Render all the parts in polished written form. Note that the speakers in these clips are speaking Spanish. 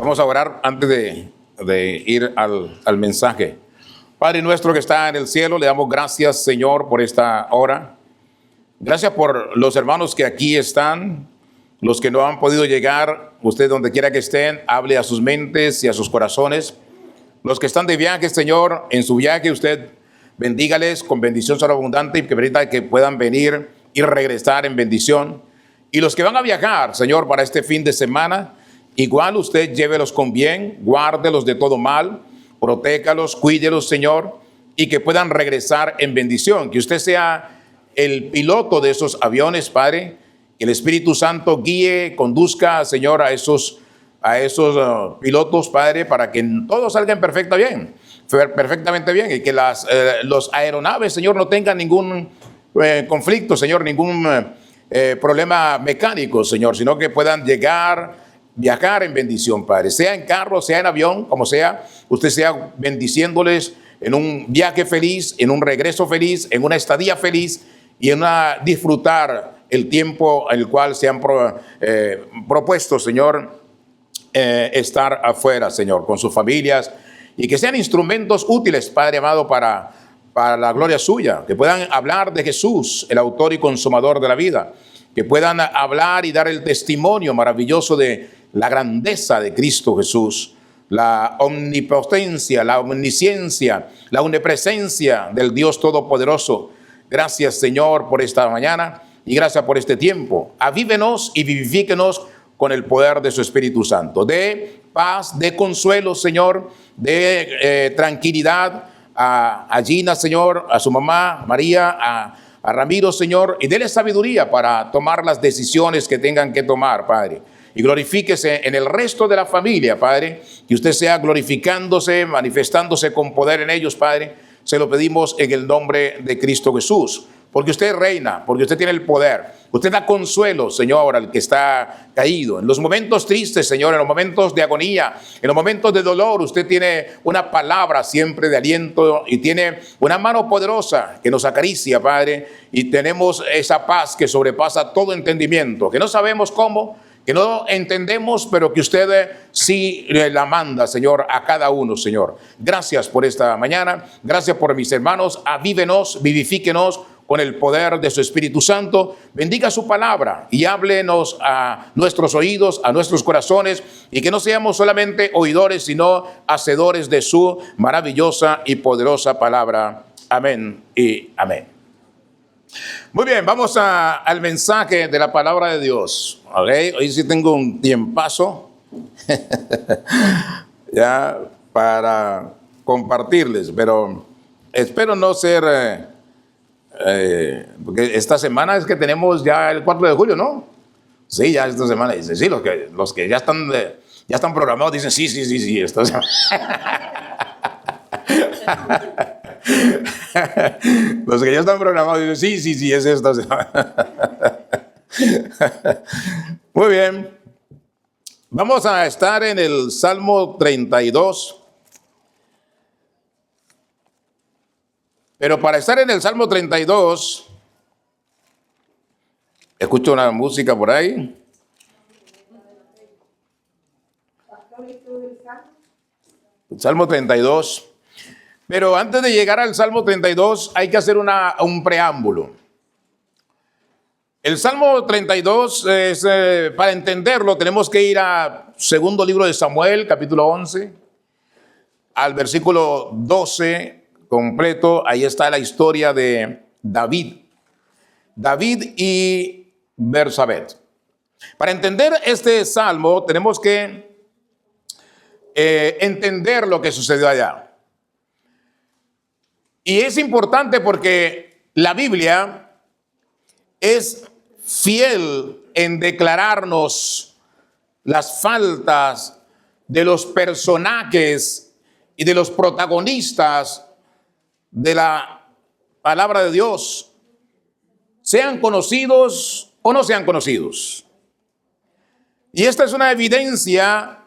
Vamos a orar antes de ir al mensaje. Padre nuestro que está en el cielo, le damos gracias, Señor, por esta hora. Gracias por los hermanos que aquí están, los que no han podido llegar. Usted, donde quiera que estén, hable a sus mentes y a sus corazones. Los que están de viaje, Señor, en su viaje, usted bendígales con bendición sobreabundante y que permita que puedan venir y regresar en bendición. Y los que van a viajar, Señor, para este fin de semana, igual usted llévelos con bien, guárdelos de todo mal, protéjalos, cuídelos, Señor, y que puedan regresar en bendición. Que usted sea el piloto de esos aviones, Padre. Que el Espíritu Santo guíe, conduzca, Señor, a esos pilotos, Padre, para que todos salgan perfectamente bien, y que los aeronaves, Señor, no tengan ningún conflicto, Señor, ningún problema mecánico, Señor, sino que puedan viajar en bendición, Padre, sea en carro, sea en avión, como sea, usted sea bendiciéndoles en un viaje feliz, en un regreso feliz, en una estadía feliz y en disfrutar el tiempo en el cual se han propuesto, Señor, estar afuera, Señor, con sus familias, y que sean instrumentos útiles, Padre amado, para la gloria suya, que puedan hablar de Jesús, el autor y consumador de la vida, que puedan hablar y dar el testimonio maravilloso de la grandeza de Cristo Jesús, la omnipotencia, la omnisciencia, la omnipresencia del Dios Todopoderoso. Gracias, Señor, por esta mañana y gracias por este tiempo. Avívenos y vivifíquenos con el poder de su Espíritu Santo. De paz, de consuelo, Señor, de tranquilidad a Gina, Señor, a su mamá María, a Ramiro, Señor, y déle sabiduría para tomar las decisiones que tengan que tomar, Padre. Y glorifíquese en el resto de la familia, Padre, que usted sea glorificándose, manifestándose con poder en ellos, Padre. Se lo pedimos en el nombre de Cristo Jesús, porque usted reina, porque usted tiene el poder. Usted da consuelo, Señor, al que está caído. En los momentos tristes, Señor, en los momentos de agonía, en los momentos de dolor, usted tiene una palabra siempre de aliento y tiene una mano poderosa que nos acaricia, Padre, y tenemos esa paz que sobrepasa todo entendimiento, que no sabemos cómo, que no entendemos, pero que usted sí la manda, Señor, a cada uno, Señor. Gracias por esta mañana, gracias por mis hermanos, avívenos, vivifíquenos con el poder de su Espíritu Santo. Bendiga su palabra y háblenos a nuestros oídos, a nuestros corazones, y que no seamos solamente oidores, sino hacedores de su maravillosa y poderosa palabra. Amén y amén. Muy bien, vamos al mensaje de la palabra de Dios. Okay, hoy sí tengo un tiempazo ya para compartirles, pero espero no ser... porque esta semana es que tenemos ya el 4 de julio, ¿no? Sí, ya esta semana. Dice, sí, los que ya están programados dicen sí, esta semana. Los que ya están programados dicen sí, es esta semana. Muy bien. Vamos a estar en el Salmo 32. Pero para estar en el Salmo 32, escucho una música por ahí. El Salmo 32. Pero antes de llegar al Salmo 32 hay que hacer un preámbulo. El Salmo 32, para entenderlo, tenemos que ir a segundo libro de Samuel, capítulo 11, al versículo 12 completo. Ahí está la historia de David y Betsabé. Para entender este salmo tenemos que entender lo que sucedió allá. Y es importante porque la Biblia es fiel en declararnos las faltas de los personajes y de los protagonistas de la palabra de Dios, sean conocidos o no sean conocidos. Y esta es una evidencia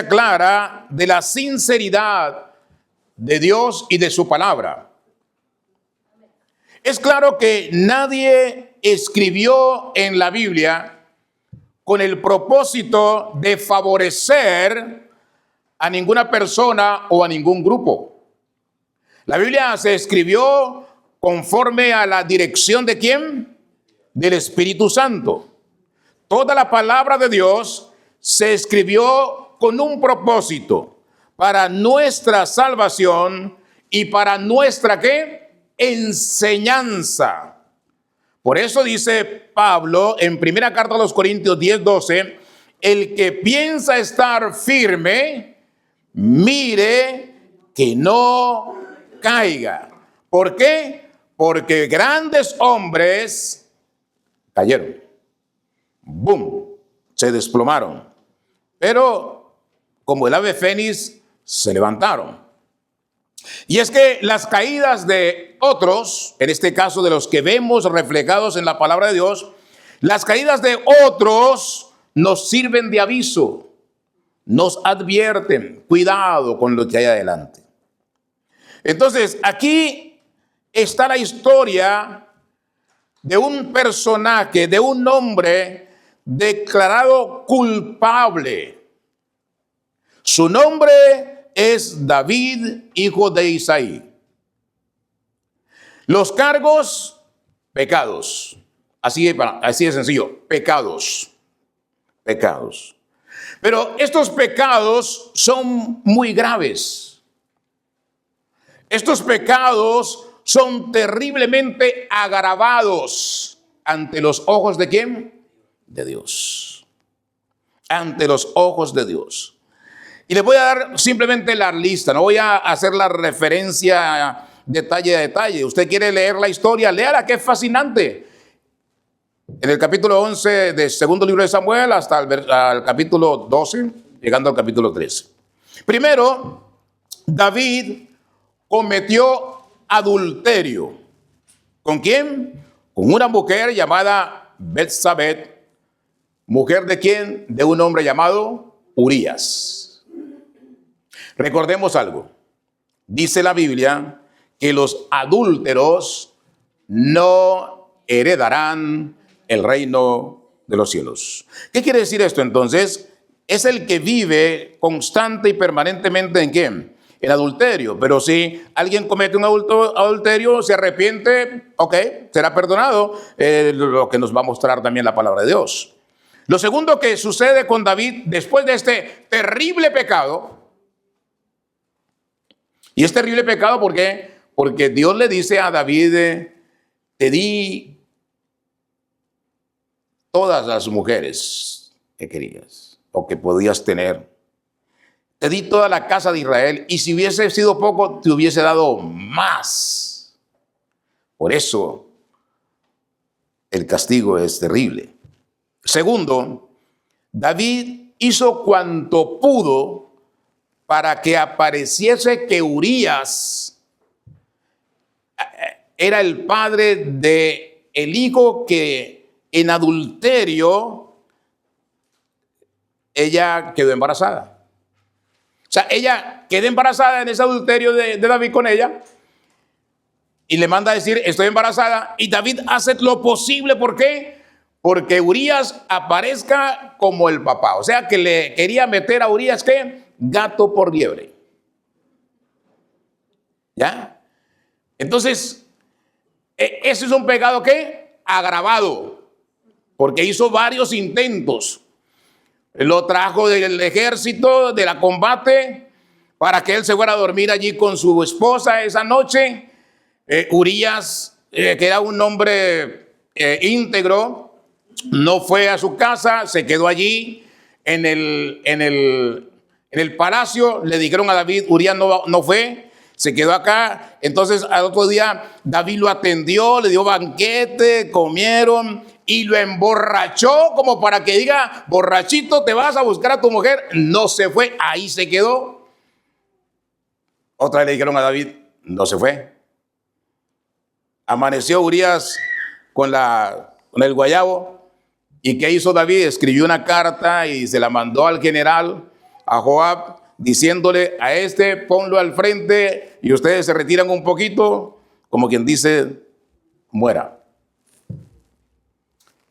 clara de la sinceridad de Dios y de su palabra. Es claro que nadie escribió en la Biblia con el propósito de favorecer a ninguna persona o a ningún grupo. La Biblia se escribió conforme a la dirección ¿de quién? Del Espíritu Santo. Toda la palabra de Dios se escribió con un propósito para nuestra salvación y para nuestra ¿qué? Enseñanza. Por eso dice Pablo en primera carta a los Corintios 10:12, el que piensa estar firme, mire que no caiga. ¿Por qué? Porque grandes hombres cayeron. ¡Bum! Se desplomaron. Pero como el ave fénix, se levantaron. Y es que las caídas de otros, en este caso de los que vemos reflejados en la palabra de Dios, las caídas de otros nos sirven de aviso, nos advierten, cuidado con lo que hay adelante. Entonces, aquí está la historia de un personaje, de un hombre declarado culpable. Su nombre es David, hijo de Isaí. Los cargos, pecados. Así de sencillo, pecados. Pecados. Pero estos pecados son muy graves. Estos pecados son terriblemente agravados ante los ojos ¿de quién? De Dios. Ante los ojos de Dios. Y les voy a dar simplemente la lista, no voy a hacer la referencia detalle a detalle. Usted quiere leer la historia, léala, que es fascinante. En el capítulo 11 del segundo libro de Samuel hasta el capítulo 12, llegando al capítulo 13. Primero, David cometió adulterio. ¿Con quién? Con una mujer llamada Betsabé. ¿Mujer de quién? De un hombre llamado Urías. Recordemos algo. Dice la Biblia que los adúlteros no heredarán el reino de los cielos. ¿Qué quiere decir esto entonces? Es el que vive constante y permanentemente ¿en qué? En adulterio. Pero si alguien comete un adulterio, se arrepiente, ok, será perdonado, lo que nos va a mostrar también la palabra de Dios. Lo segundo que sucede con David después de este terrible pecado. Y es terrible pecado, ¿por qué? Porque Dios le dice a David, te di todas las mujeres que querías o que podías tener. Te di toda la casa de Israel y si hubiese sido poco, te hubiese dado más. Por eso, el castigo es terrible. Segundo, David hizo cuanto pudo para que apareciese que Urías era el padre de el hijo que en adulterio ella quedó embarazada. O sea, ella queda embarazada en ese adulterio de David con ella y le manda a decir, estoy embarazada, y David hace lo posible, ¿por qué? Porque Urías aparezca como el papá. O sea, que le quería meter a Urías, ¿qué? Gato por liebre. ¿Ya? Entonces, ese es un pecado ¿qué? Agravado, porque hizo varios intentos. Lo trajo del ejército, de la combate, para que él se fuera a dormir allí con su esposa esa noche. Urías, que era un hombre íntegro, no fue a su casa, se quedó allí en el palacio. Le dijeron a David, Urías no fue, se quedó acá. Entonces al otro día David lo atendió, le dio banquete, comieron y lo emborrachó como para que diga, borrachito, te vas a buscar a tu mujer. No se fue, ahí se quedó. Otra vez le dijeron a David, no se fue. Amaneció Urías con el guayabo. ¿Y qué hizo David? Escribió una carta y se la mandó al general, a Joab, diciéndole, a este ponlo al frente y ustedes se retiran un poquito, como quien dice, muera.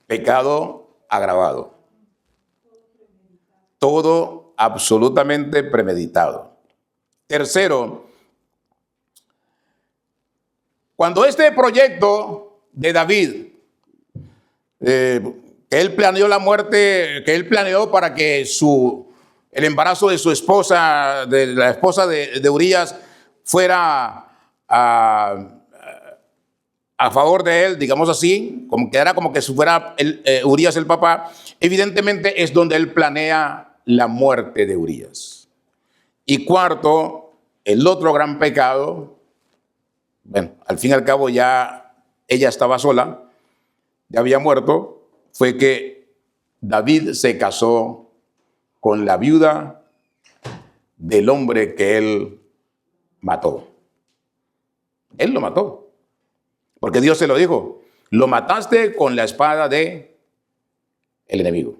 Pecado agravado. Todo absolutamente premeditado. Tercero, cuando este proyecto de David, que él planeó la muerte, que él planeó para que el embarazo de su esposa, de la esposa de Urías, fuera a favor de él, digamos así, como que era como que si fuera Urías el papá, evidentemente es donde él planea la muerte de Urías. Y cuarto, el otro gran pecado, bueno, al fin y al cabo ya ella estaba sola, ya había muerto, fue que David se casó con la viuda del hombre que él mató. Él lo mató. Porque Dios se lo dijo, lo mataste con la espada de el enemigo.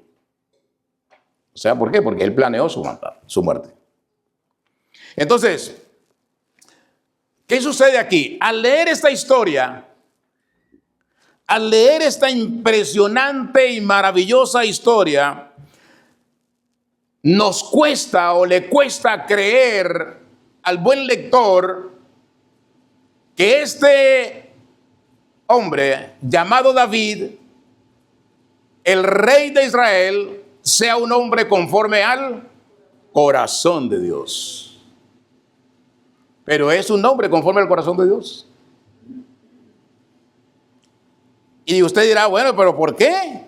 O sea, ¿por qué? Porque él planeó su muerte. Entonces, ¿qué sucede aquí? Al leer esta historia, al leer esta impresionante y maravillosa historia, nos cuesta o le cuesta creer al buen lector que este hombre llamado David, el rey de Israel, sea un hombre conforme al corazón de Dios. Pero es un hombre conforme al corazón de Dios. Y usted dirá, bueno, pero ¿por qué?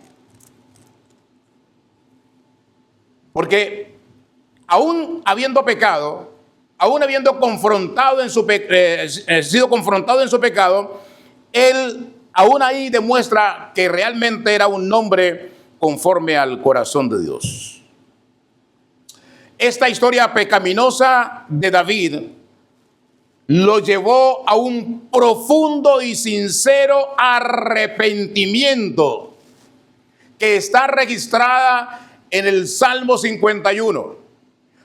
Porque aún habiendo pecado, aún habiendo sido confrontado en su pecado, él aún ahí demuestra que realmente era un hombre conforme al corazón de Dios. Esta historia pecaminosa de David lo llevó a un profundo y sincero arrepentimiento que está registrada en el Salmo 51.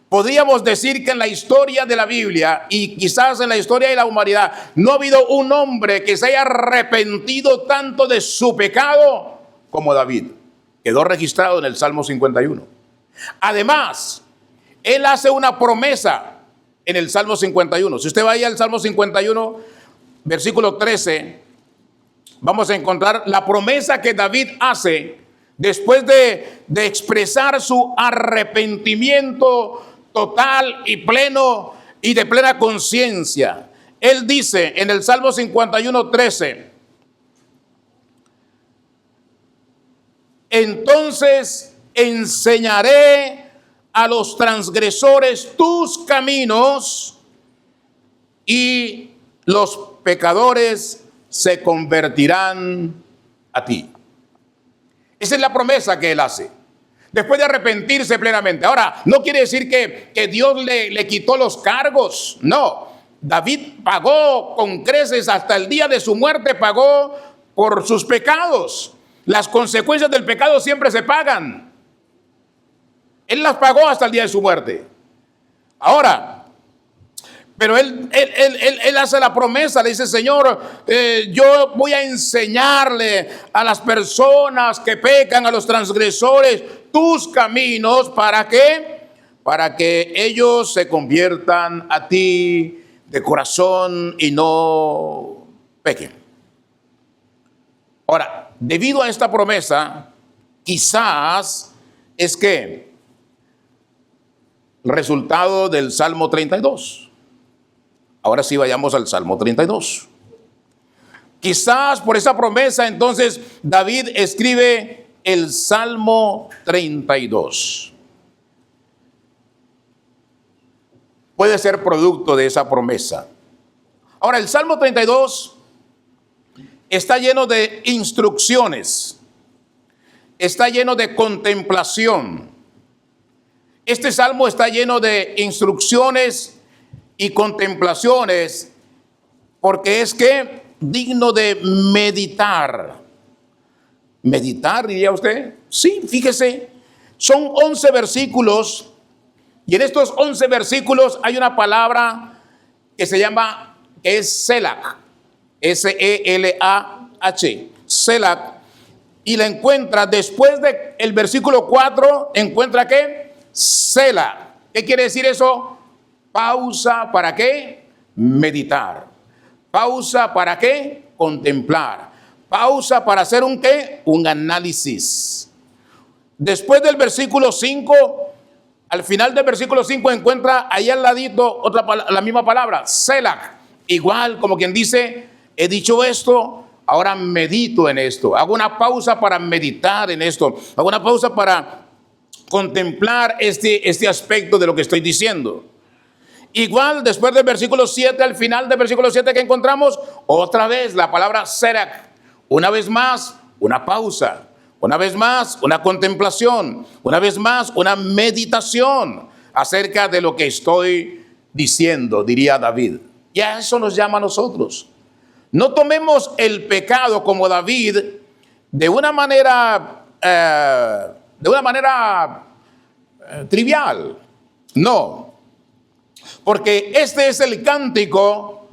Podríamos decir que en la historia de la Biblia y quizás en la historia de la humanidad no ha habido un hombre que se haya arrepentido tanto de su pecado como David. Quedó registrado en el Salmo 51. Además, él hace una promesa en el Salmo 51. Si usted va ahí al Salmo 51, versículo 13, vamos a encontrar la promesa que David hace después de expresar su arrepentimiento total y pleno y de plena conciencia. Él dice en el Salmo 51, 13, entonces enseñaré a los transgresores tus caminos y los pecadores se convertirán a ti. Esa es la promesa que él hace, después de arrepentirse plenamente. Ahora, no quiere decir que Dios le quitó los cargos. No, David pagó con creces hasta el día de su muerte, pagó por sus pecados. Las consecuencias del pecado siempre se pagan. Él las pagó hasta el día de su muerte. Ahora, pero él hace la promesa, le dice, Señor, yo voy a enseñarle a las personas que pecan, a los transgresores, tus caminos. ¿Para qué? Para que ellos se conviertan a ti de corazón y no pequen. Ahora, debido a esta promesa, quizás es que resultado del Salmo 32. Ahora sí vayamos al Salmo 32. Quizás por esa promesa entonces David escribe el Salmo 32. Puede ser producto de esa promesa. Ahora, el Salmo 32 está lleno de instrucciones, está lleno de contemplación. Este salmo está lleno de instrucciones y contemplaciones porque es que digno de meditar. ¿Meditar, diría usted? Sí, fíjese, son 11 versículos y en estos 11 versículos hay una palabra que se llama, es Selah, S-E-L-A-H, Selah, y la encuentra después del versículo 4, encuentra ¿qué? Selah. ¿Qué quiere decir eso? Pausa, ¿para qué? Meditar. Pausa, ¿para qué? Contemplar. Pausa para hacer un ¿qué? Un análisis. Después del versículo 5, al final del versículo 5 encuentra ahí al ladito la misma palabra, Selah. Igual como quien dice, he dicho esto, ahora medito en esto. Hago una pausa para meditar en esto. Hago una pausa para contemplar este aspecto de lo que estoy diciendo. Igual después del versículo 7, al final del versículo 7 que encontramos, otra vez la palabra Selah. Una vez más, una pausa. Una vez más, una contemplación. Una vez más, una meditación acerca de lo que estoy diciendo, diría David. Y a eso nos llama a nosotros. No tomemos el pecado como David de una manera trivial. No. Porque este es el cántico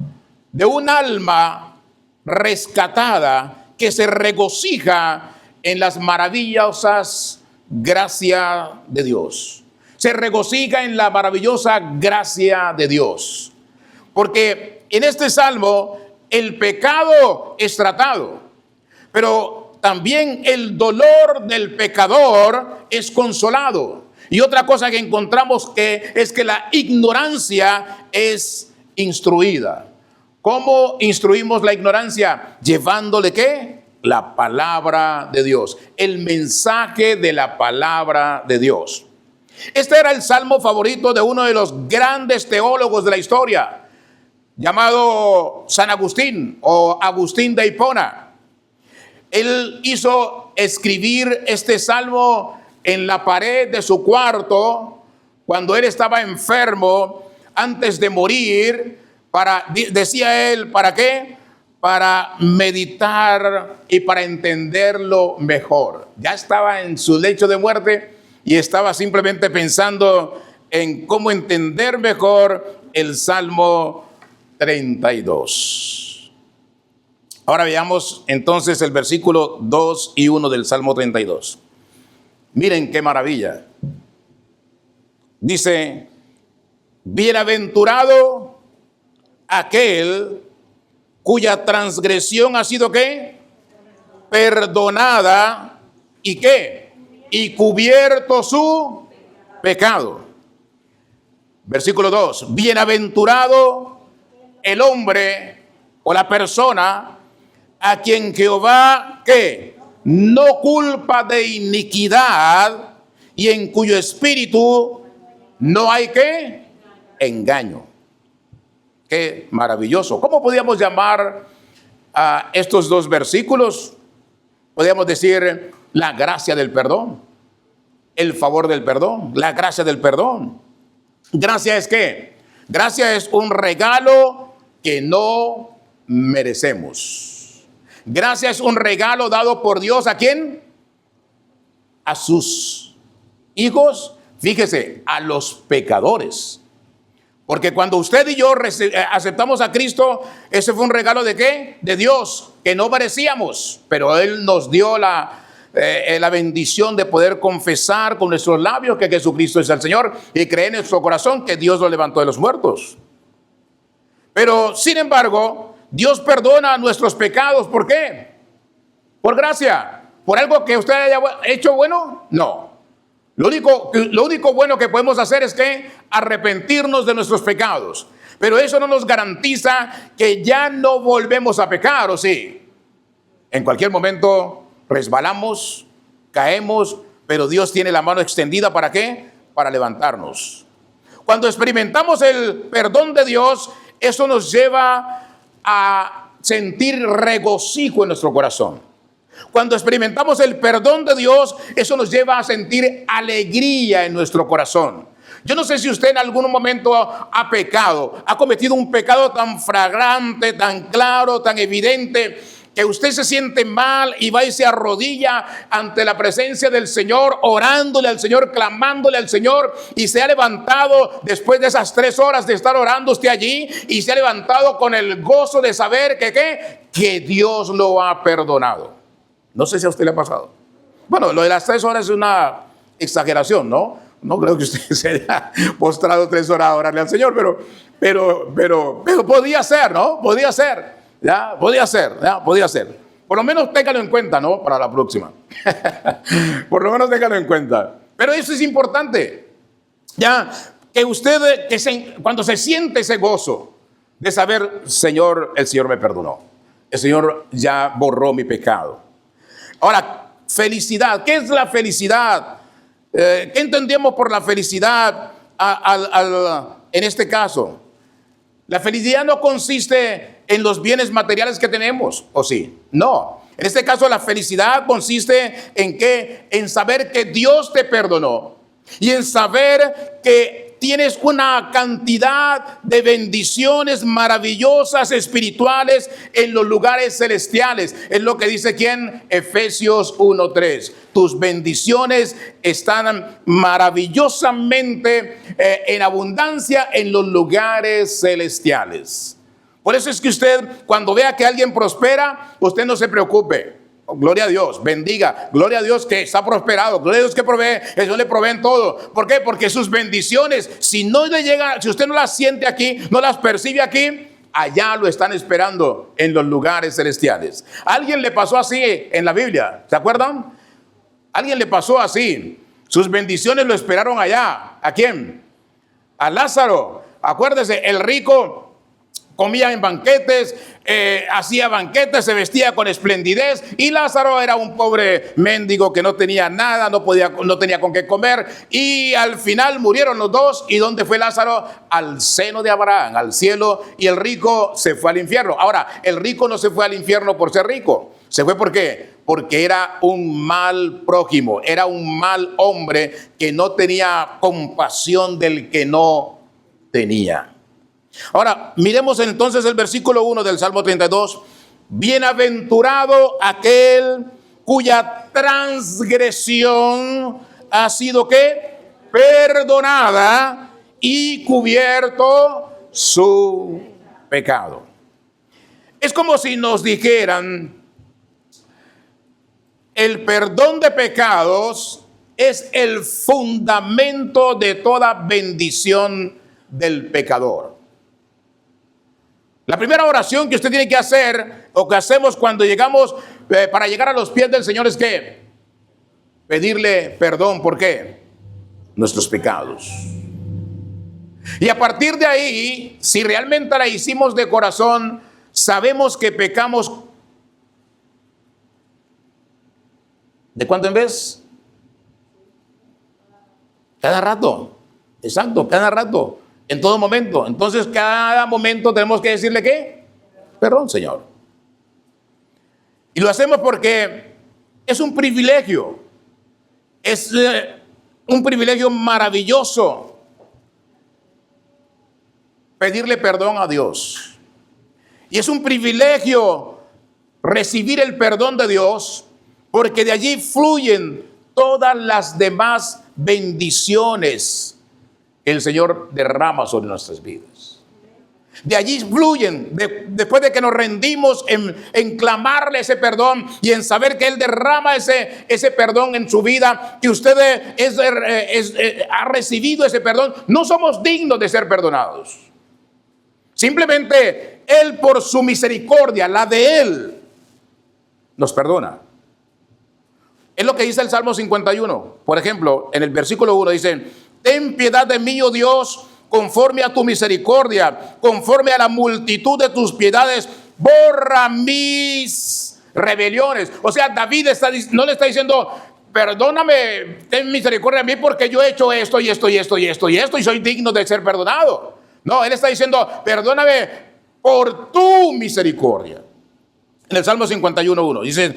de un alma rescatada que se regocija en las maravillosas gracias de Dios. Se regocija en la maravillosa gracia de Dios. Porque en este salmo el pecado es tratado, pero también el dolor del pecador es consolado. Y otra cosa que encontramos es que la ignorancia es instruida. ¿Cómo instruimos la ignorancia? Llevándole ¿qué? La palabra de Dios, el mensaje de la palabra de Dios. Este era el salmo favorito de uno de los grandes teólogos de la historia, llamado San Agustín o Agustín de Hipona. Él hizo escribir este salmo en la pared de su cuarto cuando él estaba enfermo antes de morir, decía él, ¿para qué? Para meditar y para entenderlo mejor. Ya estaba en su lecho de muerte y estaba simplemente pensando en cómo entender mejor el Salmo 32. Ahora veamos entonces el versículo 2 y 1 del Salmo 32. Miren qué maravilla. Dice, bienaventurado aquel cuya transgresión ha sido ¿qué? Perdonada y ¿qué? Y cubierto su pecado. Versículo 2. Bienaventurado el hombre o la persona a quien Jehová ¿qué? No culpa de iniquidad y en cuyo espíritu no hay ¿qué? Engaño. Qué maravilloso. ¿Cómo podríamos llamar a estos dos versículos? Podríamos decir la gracia del perdón, el favor del perdón, la gracia del perdón. Gracia es ¿qué? Gracia es un regalo que no merecemos. Gracia es un regalo dado por Dios ¿a quién? A sus hijos. Fíjese, a los pecadores. Porque cuando usted y yo aceptamos a Cristo, ese fue un regalo ¿de qué? De Dios, que no merecíamos, pero Él nos dio la bendición de poder confesar con nuestros labios que Jesucristo es el Señor y creer en nuestro corazón que Dios lo levantó de los muertos. Pero, sin embargo, Dios perdona nuestros pecados. ¿Por qué? Por gracia. ¿Por algo que usted haya hecho bueno? No. Lo único bueno que podemos hacer es que arrepentirnos de nuestros pecados. Pero eso no nos garantiza que ya no volvemos a pecar, ¿o sí? En cualquier momento resbalamos, caemos, pero Dios tiene la mano extendida ¿para qué? Para levantarnos. Cuando experimentamos el perdón de Dios, eso nos lleva a sentir regocijo en nuestro corazón. Cuando experimentamos el perdón de Dios, eso nos lleva a sentir alegría en nuestro corazón. Yo no sé si usted en algún momento ha pecado, ha cometido un pecado tan flagrante, tan claro, tan evidente, que usted se siente mal y va y se arrodilla ante la presencia del Señor, orándole al Señor, clamándole al Señor, y se ha levantado después de esas 3 horas de estar orando usted allí, y se ha levantado con el gozo de saber que Dios lo ha perdonado. No sé si a usted le ha pasado. Bueno, lo de las 3 horas es una exageración, ¿no? No creo que usted se haya postrado 3 horas a orarle al Señor, pero podía ser, ¿no? Podía ser, ¿ya? Podía ser, ¿ya? Podía ser. Por lo menos téngalo en cuenta, ¿no? Para la próxima. Por lo menos téngalo en cuenta. Pero eso es importante, ¿ya? Que usted, cuando se siente ese gozo de saber, Señor, el Señor me perdonó. El Señor ya borró mi pecado. Ahora, felicidad. ¿Qué es la felicidad? ¿Qué entendemos por la felicidad en este caso? La felicidad no consiste en los bienes materiales que tenemos, ¿o sí? No. En este caso, la felicidad consiste en ¿qué? En saber que Dios te perdonó y en saber que tienes una cantidad de bendiciones maravillosas espirituales en los lugares celestiales. Es lo que dice ¿quién? Efesios 1:3. Tus bendiciones están maravillosamente en abundancia en los lugares celestiales. Por eso es que usted, cuando vea que alguien prospera, usted no se preocupe. Gloria a Dios, bendiga, gloria a Dios que está prosperado, gloria a Dios que provee, el Señor le provee en todo. ¿Por qué? Porque sus bendiciones, si no le llegan, si usted no las siente aquí, no las percibe aquí, allá lo están esperando en los lugares celestiales. ¿A alguien le pasó así en la Biblia? ¿Se acuerdan? ¿A alguien le pasó así? Sus bendiciones lo esperaron allá. ¿A quién? A Lázaro. Acuérdese, el rico comía en banquetes, hacía banquetes, se vestía con esplendidez, y Lázaro era un pobre mendigo que no tenía nada, no tenía con qué comer, y al final murieron los dos. ¿Y dónde fue Lázaro? Al seno de Abraham, al cielo, y el rico se fue al infierno. Ahora, el rico no se fue al infierno por ser rico, se fue ¿por qué? Porque era un mal prójimo, era un mal hombre que no tenía compasión del que no tenía. Ahora, miremos entonces el versículo 1 del Salmo 32. Bienaventurado aquel cuya transgresión ha sido ¿qué? Perdonada y cubierto su pecado. Es como si nos dijeran, el perdón de pecados es el fundamento de toda bendición del pecador. La primera oración que usted tiene que hacer, o que hacemos cuando llegamos para llegar a los pies del Señor, es que pedirle perdón. ¿Por qué? Nuestros pecados. Y a partir de ahí, si realmente la hicimos de corazón, sabemos que pecamos. ¿De cuánto en vez? Cada rato. Exacto, cada rato. En todo momento. Entonces, cada momento tenemos que decirle ¿qué? Perdón, Señor. Y lo hacemos porque es un privilegio. Es un privilegio maravilloso pedirle perdón a Dios. Y es un privilegio recibir el perdón de Dios, porque de allí fluyen todas las demás bendiciones que el Señor derrama sobre nuestras vidas. De allí fluyen, después de que nos rendimos en clamarle ese perdón y en saber que Él derrama ese perdón en su vida, que usted ha recibido ese perdón. No somos dignos de ser perdonados. Simplemente Él, por su misericordia, la de Él, nos perdona. Es lo que dice el Salmo 51. Por ejemplo, en el versículo 1 dice: ten piedad de mí, oh Dios, conforme a tu misericordia, conforme a la multitud de tus piedades, borra mis rebeliones. O sea, David no le está diciendo, perdóname, ten misericordia de mí porque yo he hecho esto y esto y esto y esto y esto y soy digno de ser perdonado. No, él está diciendo, perdóname por tu misericordia. En el Salmo 51:1 dice: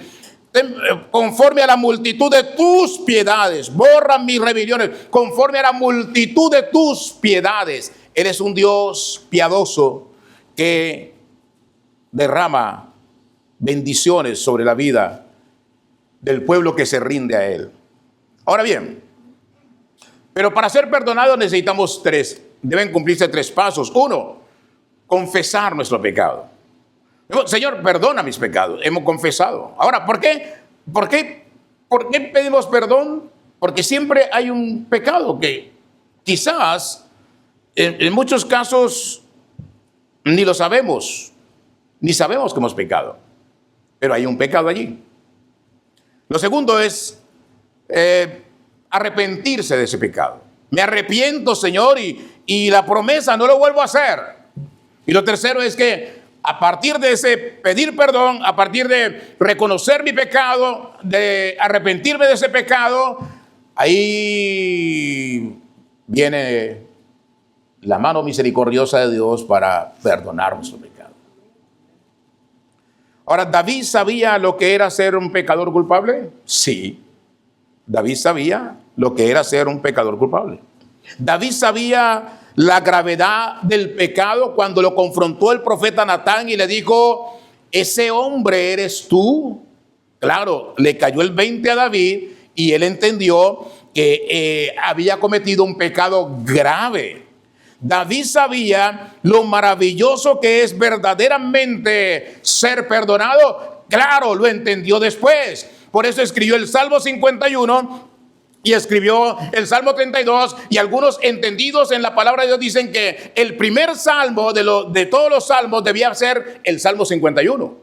conforme a la multitud de tus piedades, borra mis rebeliones, conforme a la multitud de tus piedades. Eres un Dios piadoso que derrama bendiciones sobre la vida del pueblo que se rinde a Él. Ahora bien, pero para ser perdonados necesitamos deben cumplirse 3 pasos. 1, confesar nuestro pecado. Señor, perdona mis pecados. Hemos confesado. Ahora, ¿por qué pedimos perdón? Porque siempre hay un pecado que quizás en muchos casos ni lo sabemos, ni sabemos que hemos pecado, pero hay un pecado allí. Lo segundo es arrepentirse de ese pecado. Me arrepiento, Señor, y la promesa no lo vuelvo a hacer. Y lo tercero es que a partir de ese pedir perdón, a partir de reconocer mi pecado, de arrepentirme de ese pecado, ahí viene la mano misericordiosa de Dios para perdonar nuestro pecado. Ahora, ¿David sabía lo que era ser un pecador culpable? Sí, David sabía lo que era ser un pecador culpable. David sabía la gravedad del pecado cuando lo confrontó el profeta Natán y le dijo, ¿ese hombre eres tú? Claro, le cayó el 20 a David y él entendió que había cometido un pecado grave. David sabía lo maravilloso que es verdaderamente ser perdonado. Claro, lo entendió después. Por eso escribió el Salmo 51 y escribió el Salmo 32. Y algunos entendidos en la palabra de Dios dicen que el primer salmo de todos los salmos debía ser el Salmo 51.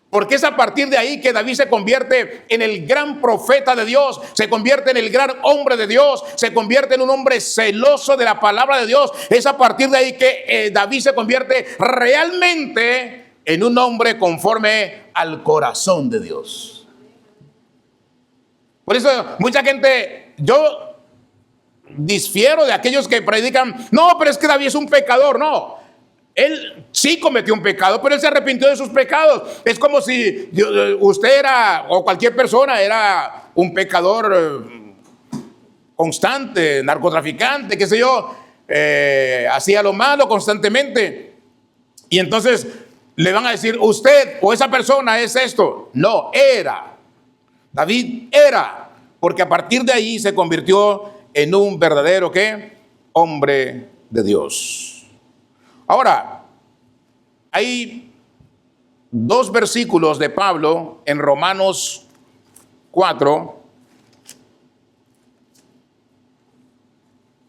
Porque es a partir de ahí que David se convierte en el gran profeta de Dios, se convierte en el gran hombre de Dios, se convierte en un hombre celoso de la palabra de Dios. Es a partir de ahí que David se convierte realmente en un hombre conforme al corazón de Dios. Por eso mucha gente, yo difiero de aquellos que predican, no, pero es que David es un pecador. No. Él sí cometió un pecado, pero él se arrepintió de sus pecados. Es como si usted era, o cualquier persona era un pecador constante, narcotraficante, qué sé yo, hacía lo malo constantemente. Y entonces le van a decir, usted o esa persona es esto. No, era. David era, porque a partir de ahí se convirtió en un verdadero, ¿qué? Hombre de Dios. Ahora, hay dos versículos de Pablo en Romanos 4,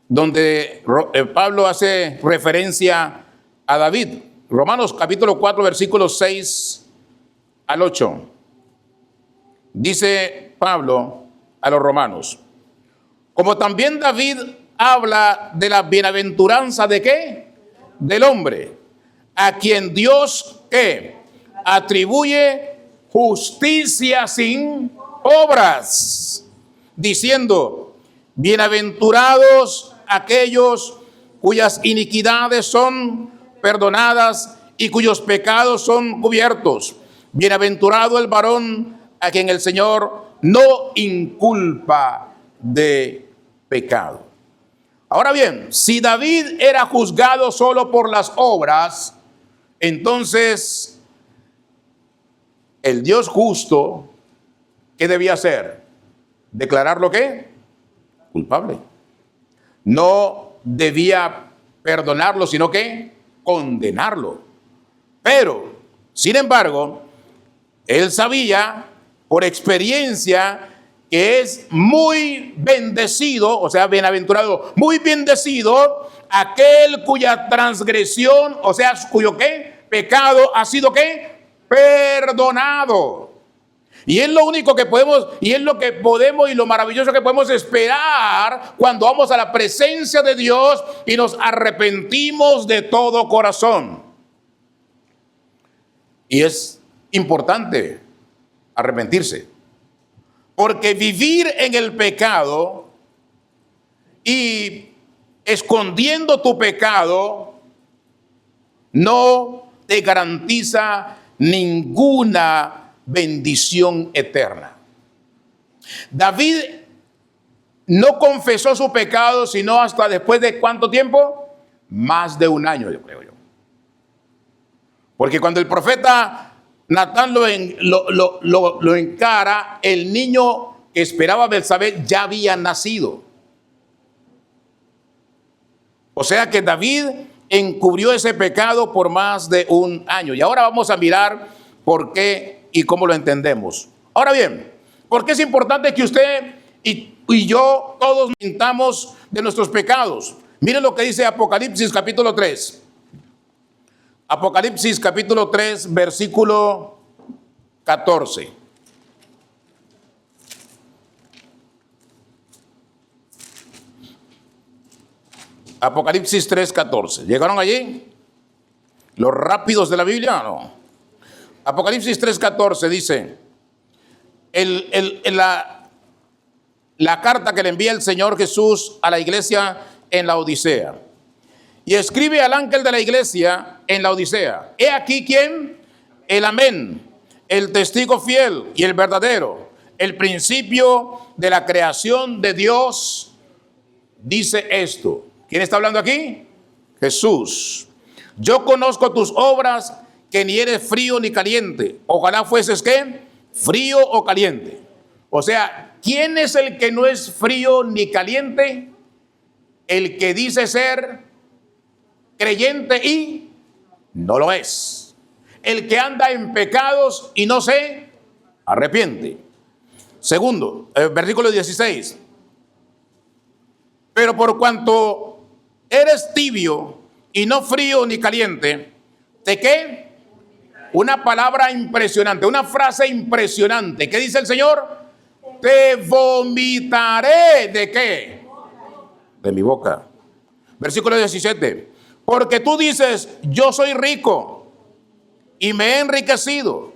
donde Pablo hace referencia a David. Romanos capítulo 4, versículos 6 al 8. Dice Pablo a los romanos, como también David habla de la bienaventuranza de ¿qué? Del hombre, a quien Dios ¿qué? Atribuye justicia sin obras, diciendo, bienaventurados aquellos cuyas iniquidades son perdonadas y cuyos pecados son cubiertos. Bienaventurado el varón a quien el Señor no inculpa de pecado. Ahora bien, si David era juzgado solo por las obras, entonces el Dios justo, ¿qué debía hacer? ¿Declararlo qué? Culpable. No debía perdonarlo, sino que condenarlo. Pero, sin embargo, él sabía por experiencia que es muy bendecido, o sea, bienaventurado, muy bendecido aquel cuya transgresión, o sea, cuyo ¿qué? Pecado ha sido ¿qué? Perdonado. Y es lo único que podemos, y es lo que podemos, y lo maravilloso que podemos esperar cuando vamos a la presencia de Dios y nos arrepentimos de todo corazón. Y es importante arrepentirse. Porque vivir en el pecado y escondiendo tu pecado no te garantiza ninguna bendición eterna. David no confesó su pecado sino hasta después de ¿cuánto tiempo? Más de un año, yo creo yo. Porque cuando el profeta Natán lo encara, el niño que esperaba Betsabé ya había nacido. O sea que David encubrió ese pecado por más de un año. Y ahora vamos a mirar por qué y cómo lo entendemos. Ahora bien, ¿por qué es importante que usted y yo todos mintamos de nuestros pecados. Miren lo que dice Apocalipsis capítulo 3. Apocalipsis capítulo 3, versículo 14. Apocalipsis 3, 14. ¿Llegaron allí? ¿Los rápidos de la Biblia? No. Apocalipsis 3, 14 dice, la carta que le envía el Señor Jesús a la iglesia en la Odisea. Y escribe al ángel de la iglesia en la Odisea. He aquí quién, el amén, el testigo fiel y el verdadero, el principio de la creación de Dios, dice esto. ¿Quién está hablando aquí? Jesús. Yo conozco tus obras, que ni eres frío ni caliente. Ojalá fueses ¿qué? Frío o caliente. O sea, ¿quién es el que no es frío ni caliente? El que dice ser creyente y no lo es. El que anda en pecados y no se arrepiente. Segundo, versículo 16. Pero por cuanto eres tibio y no frío ni caliente, ¿de qué? Una palabra impresionante, una frase impresionante. ¿Qué dice el Señor? Te vomitaré, ¿de qué? De mi boca. Versículo 17. Porque tú dices, yo soy rico y me he enriquecido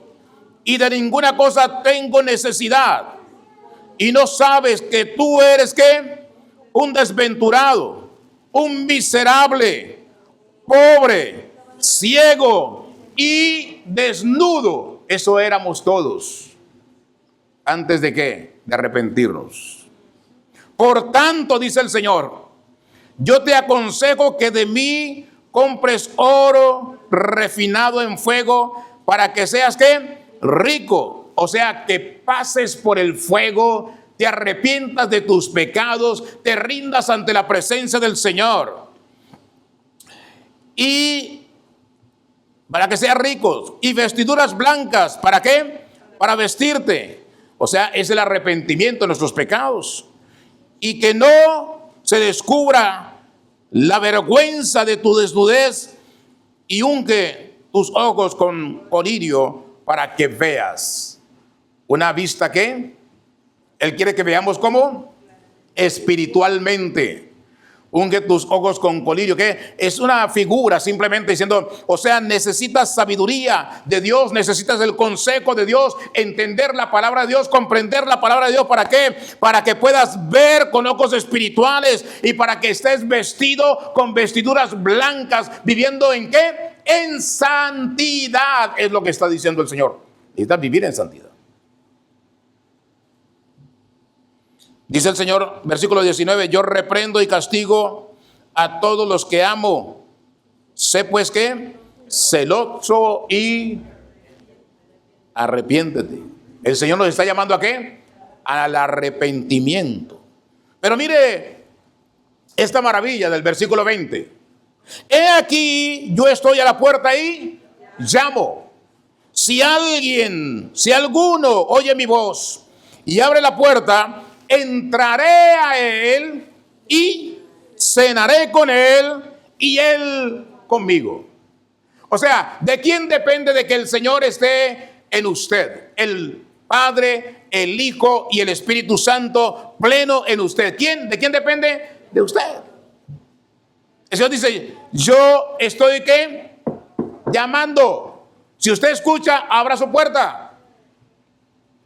y de ninguna cosa tengo necesidad. Y no sabes que tú eres ¿qué? Un desventurado, un miserable, pobre, ciego y desnudo. Eso éramos todos antes de ¿qué? De arrepentirnos. Por tanto, dice el Señor, yo te aconsejo que de mí compres oro refinado en fuego para que seas ¿qué? Rico. O sea, que pases por el fuego, te arrepientas de tus pecados, te rindas ante la presencia del Señor. Y para que seas ricos. Y vestiduras blancas, ¿para qué? Para vestirte. O sea, es el arrepentimiento de nuestros pecados. Y que no se descubra la vergüenza de tu desnudez, y unge tus ojos con colirio para que veas. Una vista que Él quiere que veamos como espiritualmente. Unge tus ojos con colirio, que es una figura simplemente diciendo, o sea, necesitas sabiduría de Dios, necesitas el consejo de Dios, entender la palabra de Dios, comprender la palabra de Dios. ¿Para qué? Para que puedas ver con ojos espirituales y para que estés vestido con vestiduras blancas, viviendo ¿en qué? En santidad, es lo que está diciendo el Señor. Necesitas vivir en santidad. Dice el Señor, versículo 19, yo reprendo y castigo a todos los que amo. Sé pues que celoso y arrepiéntete. El Señor nos está llamando ¿a qué? Al arrepentimiento. Pero mire esta maravilla del versículo 20. He aquí, yo estoy a la puerta y llamo. Si alguno oye mi voz y abre la puerta, entraré a él y cenaré con él y él conmigo. O sea, ¿de quién depende de que el Señor esté en usted? El Padre, el Hijo y el Espíritu Santo pleno en usted. ¿De quién depende? De usted. El Señor dice, yo estoy ¿qué? Llamando. Si usted escucha, abra su puerta.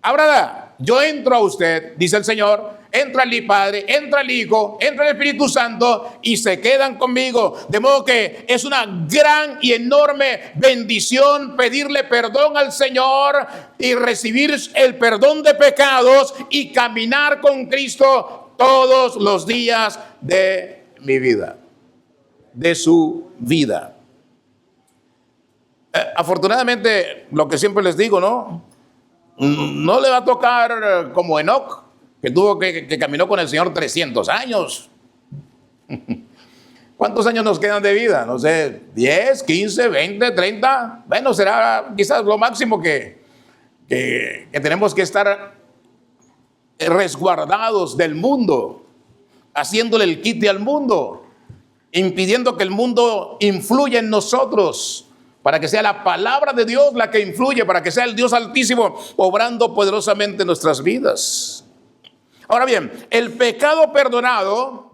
Ábrala. Yo entro a usted, dice el Señor, entra el Padre, entra el Hijo, entra el Espíritu Santo y se quedan conmigo. De modo que es una gran y enorme bendición pedirle perdón al Señor y recibir el perdón de pecados y caminar con Cristo todos los días de mi vida, de su vida. Afortunadamente, lo que siempre les digo, no le va a tocar como Enoc, que caminó con el Señor 300 años. ¿Cuántos años nos quedan de vida? No sé, 10, 15, 20, 30. Bueno, será quizás lo máximo que tenemos que estar resguardados del mundo, haciéndole el quite al mundo, impidiendo que el mundo influya en nosotros, para que sea la palabra de Dios la que influye, para que sea el Dios Altísimo obrando poderosamente en nuestras vidas. Ahora bien, el pecado perdonado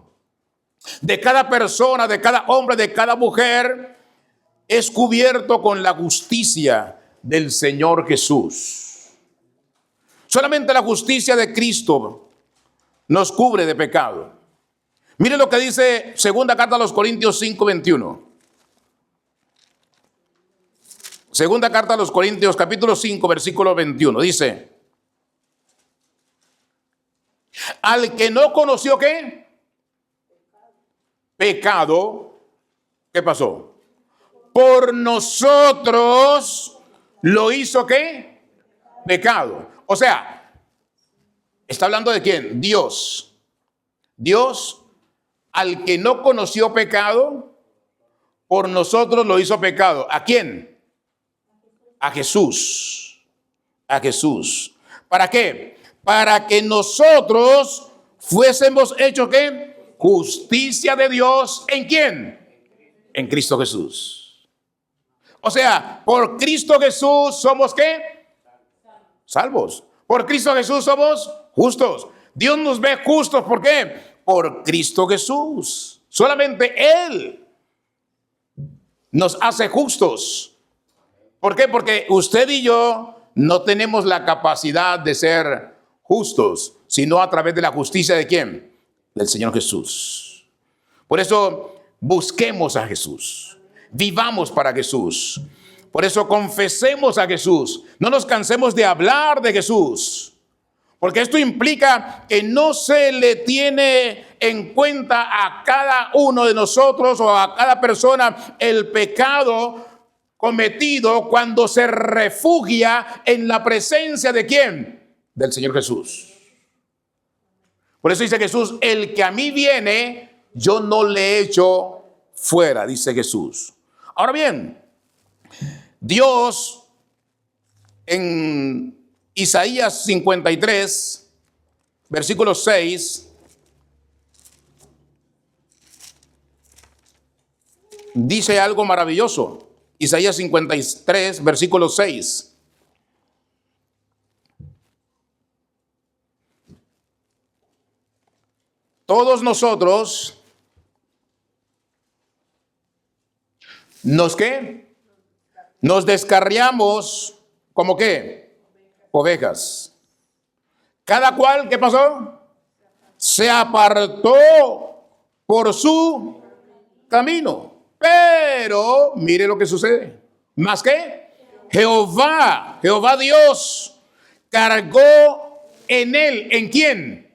de cada persona, de cada hombre, de cada mujer, es cubierto con la justicia del Señor Jesús. Solamente la justicia de Cristo nos cubre de pecado. Mire lo que dice segunda carta a los Corintios 5:21. Segunda carta a los Corintios, capítulo 5, versículo 21. Dice: al que no conoció, ¿qué? Pecado. ¿Qué pasó? Por nosotros lo hizo, ¿qué? Pecado. O sea, ¿está hablando de quién? Dios. Dios, al que no conoció pecado, por nosotros lo hizo pecado. ¿A quién? A Jesús. A Jesús. ¿Para qué? Para que nosotros fuésemos hechos, ¿qué? Justicia de Dios. ¿En quién? En Cristo Jesús. O sea, por Cristo Jesús somos, ¿qué? Salvos. Por Cristo Jesús somos justos. Dios nos ve justos. ¿Por qué? Por Cristo Jesús. Solamente Él nos hace justos. ¿Por qué? Porque usted y yo no tenemos la capacidad de ser justos, sino a través de la justicia de ¿quién? Del Señor Jesús. Por eso busquemos a Jesús, vivamos para Jesús. Por eso confesemos a Jesús, no nos cansemos de hablar de Jesús, porque esto implica que no se le tiene en cuenta a cada uno de nosotros o a cada persona el pecado cometido cuando se refugia en la presencia de ¿quién? Del Señor Jesús. Por eso dice Jesús: el que a mí viene, yo no le echo fuera, dice Jesús. Ahora bien, Dios en Isaías 53, versículo 6, dice algo maravilloso. Isaías 53, versículo 6. Todos nosotros ¿qué? Nos descarriamos como ¿qué? Ovejas. Cada cual, ¿qué pasó? Se apartó por su camino. Pero mire lo que sucede. ¿Más qué? Jehová Dios cargó en él. ¿En quién?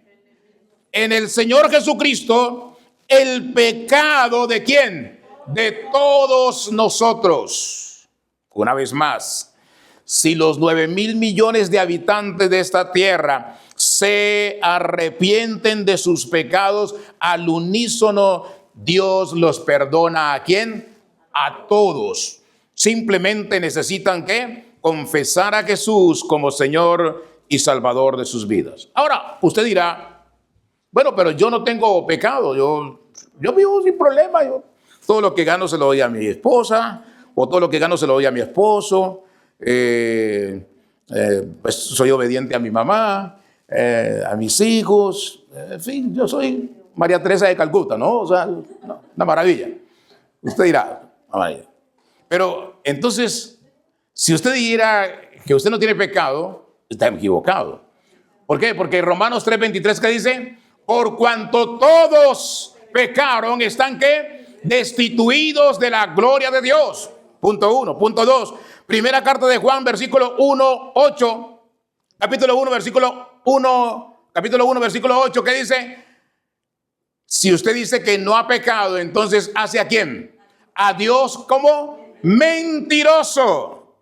En el Señor Jesucristo, el pecado ¿de quién? De todos nosotros. Una vez más, si los 9,000 millones de habitantes de esta tierra se arrepienten de sus pecados al unísono, Dios los perdona. ¿A quién? A todos. Simplemente necesitan ¿qué? Confesar a Jesús como Señor y Salvador de sus vidas. Ahora, usted dirá: bueno, pero yo no tengo pecado, yo vivo sin problema, todo lo que gano se lo doy a mi esposa, o todo lo que gano se lo doy a mi esposo, pues soy obediente a mi mamá, a mis hijos, en fin, yo soy María Teresa de Calcuta, ¿no? O sea, no, una maravilla. Usted dirá, maravilla. Pero entonces, si usted dijera que usted no tiene pecado, está equivocado. ¿Por qué? Porque Romanos 3:23, ¿qué dice? Por cuanto todos pecaron, están ¿qué? Destituidos de la gloria de Dios. Punto 1. Punto 2. Primera carta de Juan, versículo 1, 8. Capítulo 1, versículo 8, ¿qué dice? Si usted dice que no ha pecado, entonces ¿hace a quién? A Dios como mentiroso.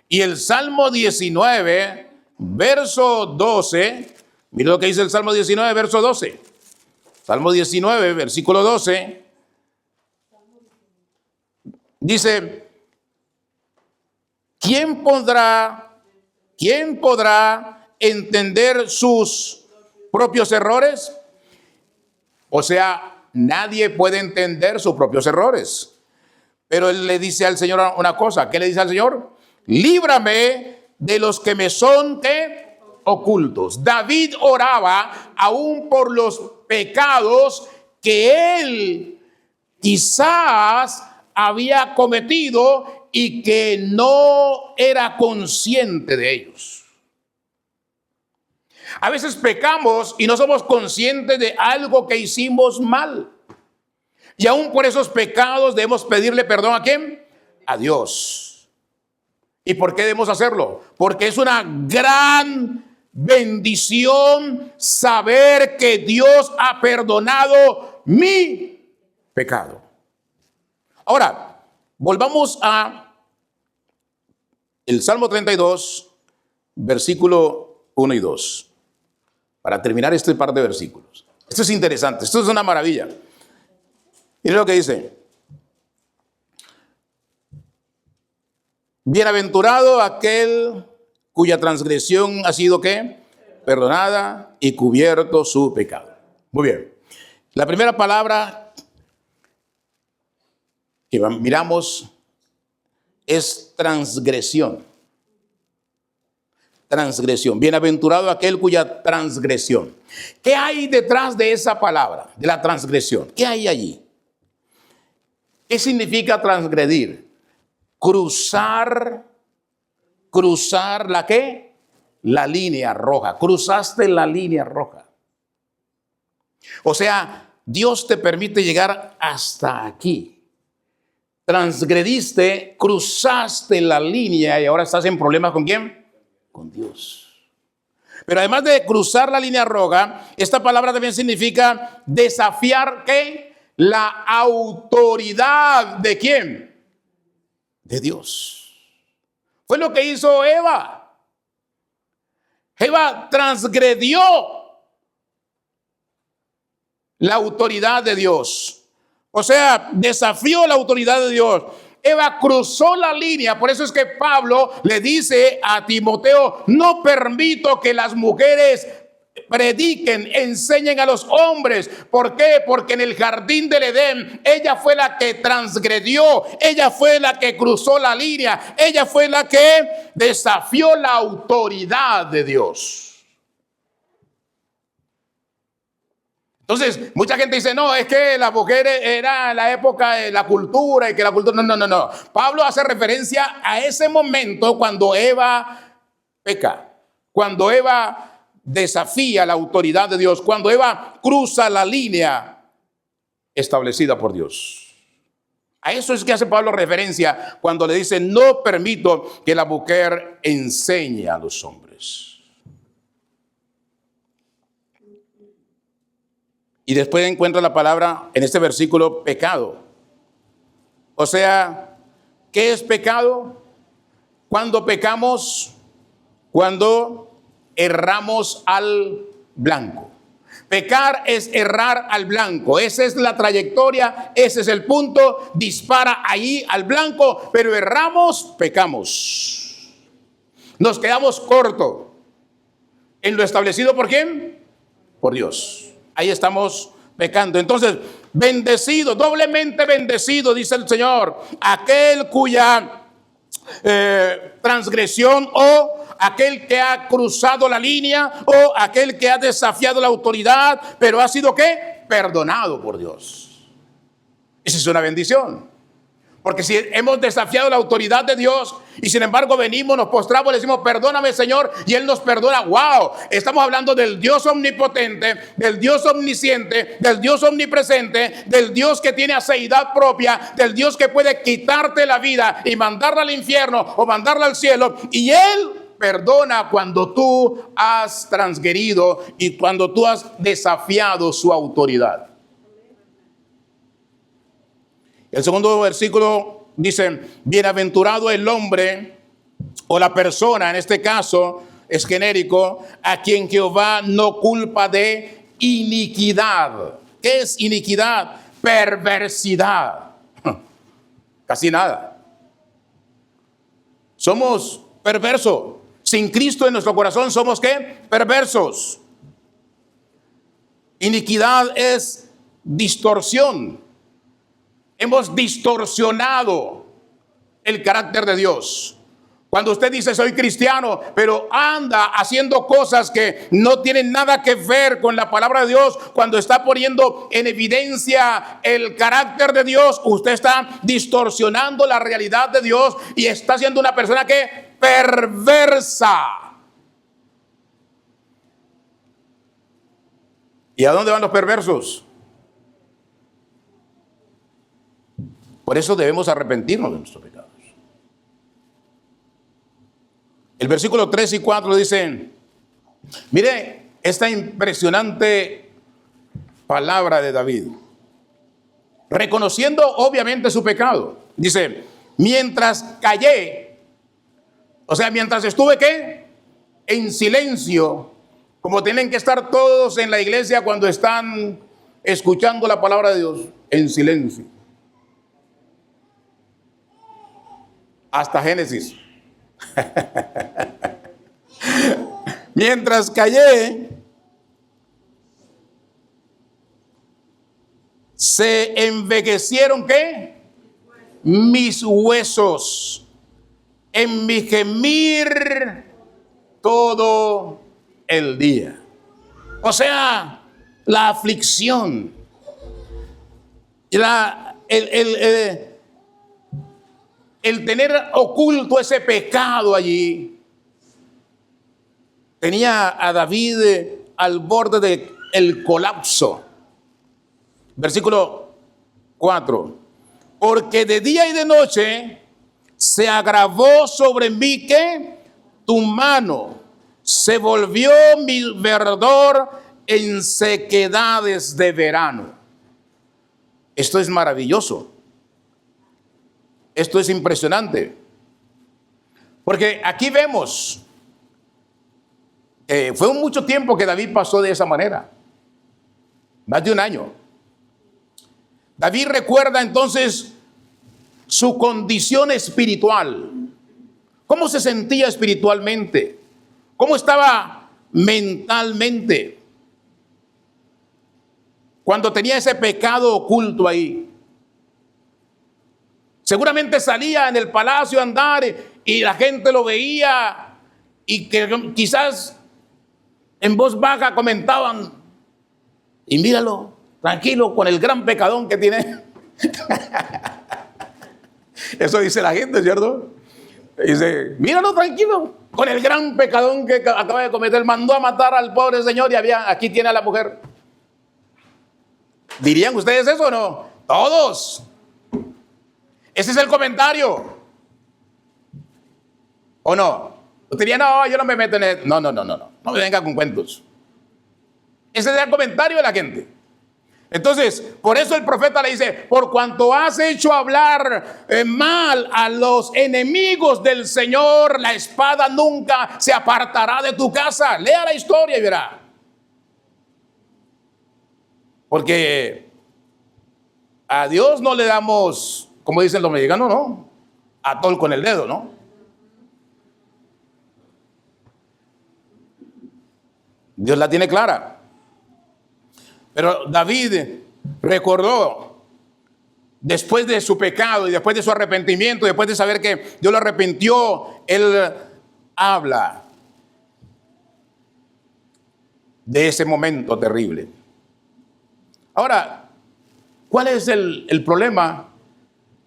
Y el Salmo 19, verso 12, mira lo que dice el Salmo 19, verso 12. Salmo 19, versículo 12. Dice: ¿quién podrá entender sus propios errores? O sea, nadie puede entender sus propios errores. Pero él le dice al Señor una cosa. ¿Qué le dice al Señor? Líbrame de los que me son, ¿qué? Ocultos. David oraba aún por los pecados que él quizás había cometido y que no era consciente de ellos. A veces pecamos y no somos conscientes de algo que hicimos mal. Y aún por esos pecados debemos pedirle perdón ¿a quién? A Dios. ¿Y por qué debemos hacerlo? Porque es una gran bendición saber que Dios ha perdonado mi pecado. Ahora, volvamos a el Salmo 32, versículo 1 y 2. Para terminar este par de versículos. Esto es interesante, esto es una maravilla. Miren lo que dice. Bienaventurado aquel cuya transgresión ha sido ¿qué? Perdonada y cubierto su pecado. Muy bien. La primera palabra que miramos es transgresión. Transgresión. Bienaventurado aquel cuya transgresión. ¿Qué hay detrás de esa palabra, de la transgresión? ¿Qué hay allí? ¿Qué significa transgredir? Cruzar ¿la qué? La línea roja. Cruzaste la línea roja. O sea, Dios te permite llegar hasta aquí. Transgrediste, cruzaste la línea y ahora estás en problemas ¿con quién? Con Dios. Pero además de cruzar la línea roja, esta palabra también significa desafiar ¿qué? La autoridad ¿de quién? De Dios. Fue lo que hizo Eva. Eva transgredió la autoridad de Dios. O sea, desafió la autoridad de Dios. Eva cruzó la línea. Por eso es que Pablo le dice a Timoteo: no permito que las mujeres prediquen, enseñen a los hombres. ¿Por qué? Porque en el jardín del Edén ella fue la que transgredió, ella fue la que cruzó la línea, ella fue la que desafió la autoridad de Dios. Entonces, mucha gente dice, no, es que las mujeres era la época de la cultura y que la cultura... No. Pablo hace referencia a ese momento cuando Eva peca, cuando Eva desafía la autoridad de Dios, cuando Eva cruza la línea establecida por Dios. A eso es que hace Pablo referencia cuando le dice, no permito que la mujer enseñe a los hombres. Y después encuentra la palabra en este versículo, pecado. O sea, ¿qué es pecado? Cuando pecamos, cuando erramos al blanco. Pecar es errar al blanco. Esa es la trayectoria, ese es el punto. Dispara ahí al blanco, pero erramos, pecamos. Nos quedamos cortos en lo establecido por ¿quién? Por Dios. Ahí estamos pecando. Entonces, bendecido, doblemente bendecido, dice el Señor, aquel cuya transgresión o aquel que ha cruzado la línea o aquel que ha desafiado la autoridad, pero ha sido ¿qué? Perdonado por Dios. Esa es una bendición. Porque si hemos desafiado la autoridad de Dios y sin embargo venimos, nos postramos, le decimos perdóname Señor y Él nos perdona. ¡Wow! Estamos hablando del Dios omnipotente, del Dios omnisciente, del Dios omnipresente, del Dios que tiene aceidad propia, del Dios que puede quitarte la vida y mandarla al infierno o mandarla al cielo. Y Él perdona cuando tú has transgredido y cuando tú has desafiado su autoridad. El segundo versículo dice, bienaventurado el hombre o la persona, en este caso es genérico, a quien Jehová no culpa de iniquidad. ¿Qué es iniquidad? Perversidad. Casi nada. Somos perversos. Sin Cristo en nuestro corazón somos ¿qué? Perversos. Iniquidad es distorsión. Hemos distorsionado el carácter de Dios. Cuando usted dice soy cristiano, pero anda haciendo cosas que no tienen nada que ver con la palabra de Dios, cuando está poniendo en evidencia el carácter de Dios, usted está distorsionando la realidad de Dios y está siendo una persona que perversa. ¿Y a dónde van los perversos? Por eso debemos arrepentirnos de nuestros pecados. El versículo 3 y 4 dice, mire esta impresionante palabra de David, reconociendo obviamente su pecado. Dice, mientras callé, o sea, mientras estuve ¿qué? En silencio, como tienen que estar todos en la iglesia cuando están escuchando la palabra de Dios, en silencio. Hasta Génesis. Mientras callé, se envejecieron ¿qué? Mis huesos en mi gemir todo el día. O sea, la aflicción, el tener oculto ese pecado allí, tenía a David al borde del colapso. Versículo 4. Porque de día y de noche se agravó sobre mí que tu mano, se volvió mi verdor en sequedades de verano. Esto es maravilloso. Esto es impresionante. Porque aquí vemos fue mucho tiempo que David pasó de esa manera. Más de un año. David recuerda entonces su condición espiritual. ¿Cómo se sentía espiritualmente? ¿Cómo estaba mentalmente? Cuando tenía ese pecado oculto ahí. Seguramente salía en el palacio a andar y la gente lo veía y que quizás en voz baja comentaban, y míralo, tranquilo, con el gran pecadón que tiene. Eso dice la gente, ¿cierto? Dice, míralo tranquilo, con el gran pecadón que acaba de cometer, mandó a matar al pobre señor y aquí tiene a la mujer. ¿Dirían ustedes eso o no? Todos. Ese es el comentario. ¿O no? Usted diría, no, yo no me meto en eso. No me venga con cuentos. Ese es el comentario de la gente. Entonces, por eso el profeta le dice, por cuanto has hecho hablar mal a los enemigos del Señor, la espada nunca se apartará de tu casa. Lea la historia y verá. Porque a Dios no le damos, como dicen los mexicanos, no, atol con el dedo, ¿no? Dios la tiene clara. Pero David recordó, después de su pecado y después de su arrepentimiento, después de saber que Dios lo arrepintió, él habla de ese momento terrible. Ahora, ¿cuál es el problema?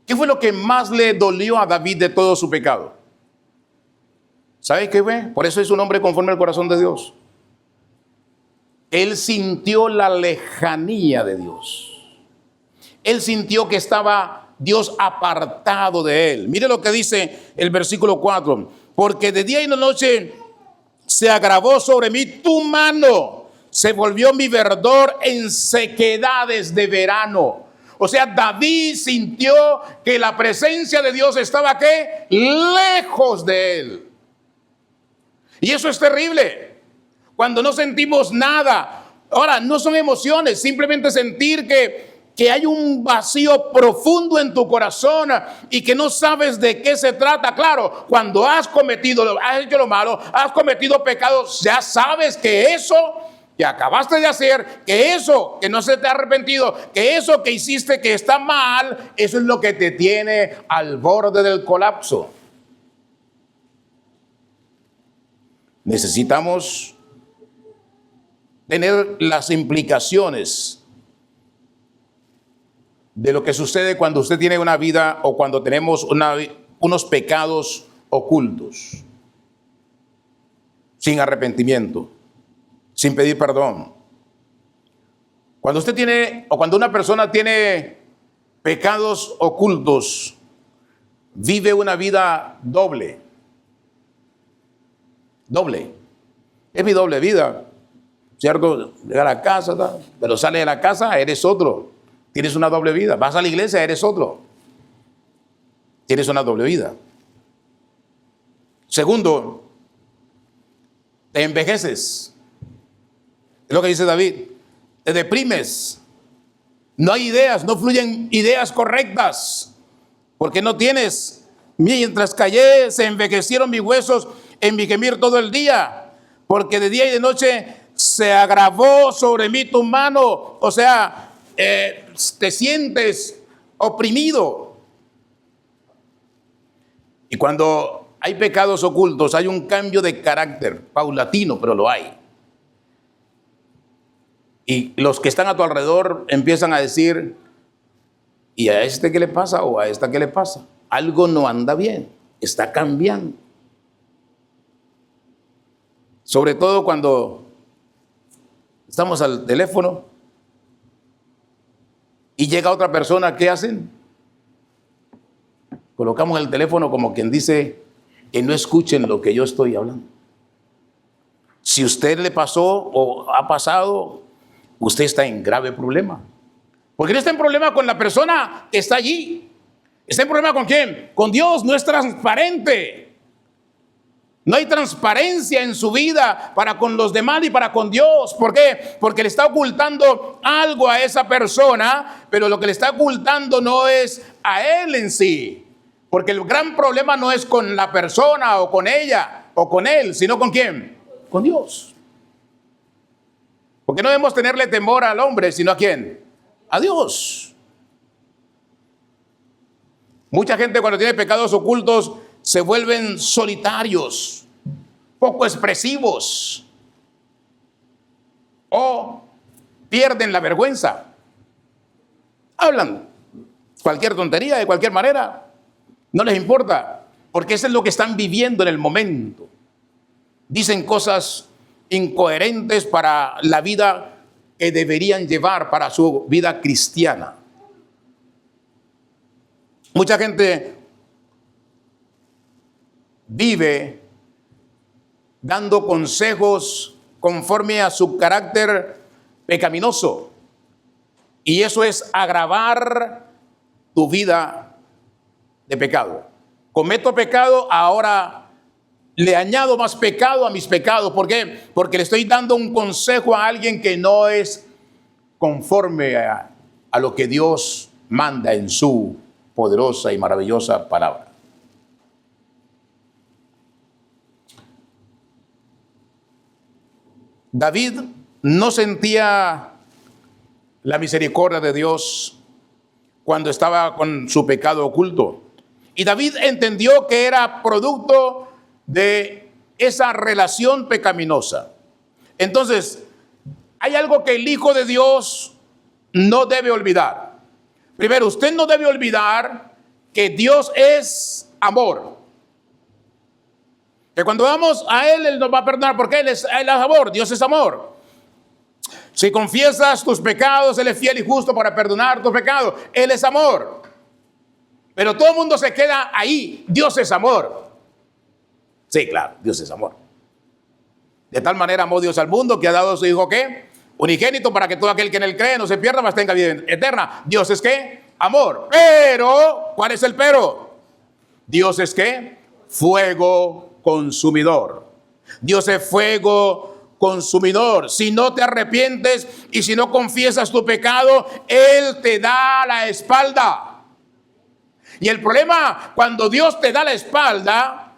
¿Qué fue lo que más le dolió a David de todo su pecado? ¿Sabe qué fue? Por eso es un hombre conforme al corazón de Dios. Él sintió la lejanía de Dios. Él sintió que estaba Dios apartado de él. Mire lo que dice el versículo 4. Porque de día y de noche se agravó sobre mí tu mano. Se volvió mi verdor en sequedades de verano. O sea, David sintió que la presencia de Dios estaba ¿qué? Lejos de él. Y eso es terrible. Cuando no sentimos nada. Ahora, no son emociones, simplemente sentir que que hay un vacío profundo en tu corazón y que no sabes de qué se trata. Claro, cuando has hecho lo malo, has cometido pecados, ya sabes que eso que acabaste de hacer, que eso que no se te ha arrepentido, que eso que hiciste que está mal, eso es lo que te tiene al borde del colapso. Necesitamos tener las implicaciones de lo que sucede cuando usted tiene una vida o cuando tenemos unos pecados ocultos, sin arrepentimiento, sin pedir perdón. Cuando usted tiene, o cuando una persona tiene pecados ocultos, vive una vida doble. Doble. Es mi doble vida, ¿cierto? Llega a la casa, pero sale de la casa, eres otro. Tienes una doble vida. Vas a la iglesia, eres otro. Tienes una doble vida. Segundo, te envejeces. Es lo que dice David. Te deprimes. No hay ideas, no fluyen ideas correctas. Porque no tienes. Mientras callé, se envejecieron mis huesos en mi gemir todo el día. Porque de día y de noche se agravó sobre mí tu mano. O sea, te sientes oprimido. Y cuando hay pecados ocultos, hay un cambio de carácter paulatino, pero lo hay. Y los que están a tu alrededor empiezan a decir, ¿y a este qué le pasa? ¿O a esta qué le pasa? Algo no anda bien, está cambiando. Sobre todo cuando estamos al teléfono y llega otra persona, ¿qué hacen? Colocamos el teléfono como quien dice que no escuchen lo que yo estoy hablando. Si usted le pasó o ha pasado, usted está en grave problema. Porque no está en problema con la persona que está allí. ¿Está en problema con quién? Con Dios. No es transparente. No hay transparencia en su vida para con los demás y para con Dios. ¿Por qué? Porque le está ocultando algo a esa persona, pero lo que le está ocultando no es a él en sí. Porque el gran problema no es con la persona o con ella o con él, sino con quién? Con Dios. Porque no debemos tenerle temor al hombre, sino a quién? A Dios. Mucha gente cuando tiene pecados ocultos se vuelven solitarios, poco expresivos, o pierden la vergüenza. Hablan cualquier tontería de cualquier manera, no les importa, porque eso es lo que están viviendo en el momento. Dicen cosas incoherentes para la vida que deberían llevar para su vida cristiana. Mucha gente vive dando consejos conforme a su carácter pecaminoso. Y eso es agravar tu vida de pecado. Cometo pecado, ahora le añado más pecado a mis pecados. ¿Por qué? Porque le estoy dando un consejo a alguien que no es conforme a lo que Dios manda en su poderosa y maravillosa palabra. David no sentía la misericordia de Dios cuando estaba con su pecado oculto. Y David entendió que era producto de esa relación pecaminosa. Entonces, hay algo que el Hijo de Dios no debe olvidar. Primero, usted no debe olvidar que Dios es amor. Que cuando vamos a Él nos va a perdonar porque Él es amor, Dios es amor. Si confiesas tus pecados, Él es fiel y justo para perdonar tus pecados. Él es amor. Pero todo el mundo se queda ahí. Dios es amor. Sí, claro, Dios es amor. De tal manera amó Dios al mundo que ha dado a su Hijo, ¿qué? Unigénito, para que todo aquel que en Él cree no se pierda, mas tenga vida eterna. Dios es ¿qué? Amor. Pero, ¿cuál es el pero? Dios es ¿qué? Fuego consumidor. Dios es fuego consumidor. Si no te arrepientes y si no confiesas tu pecado, Él te da la espalda. Y el problema cuando Dios te da la espalda,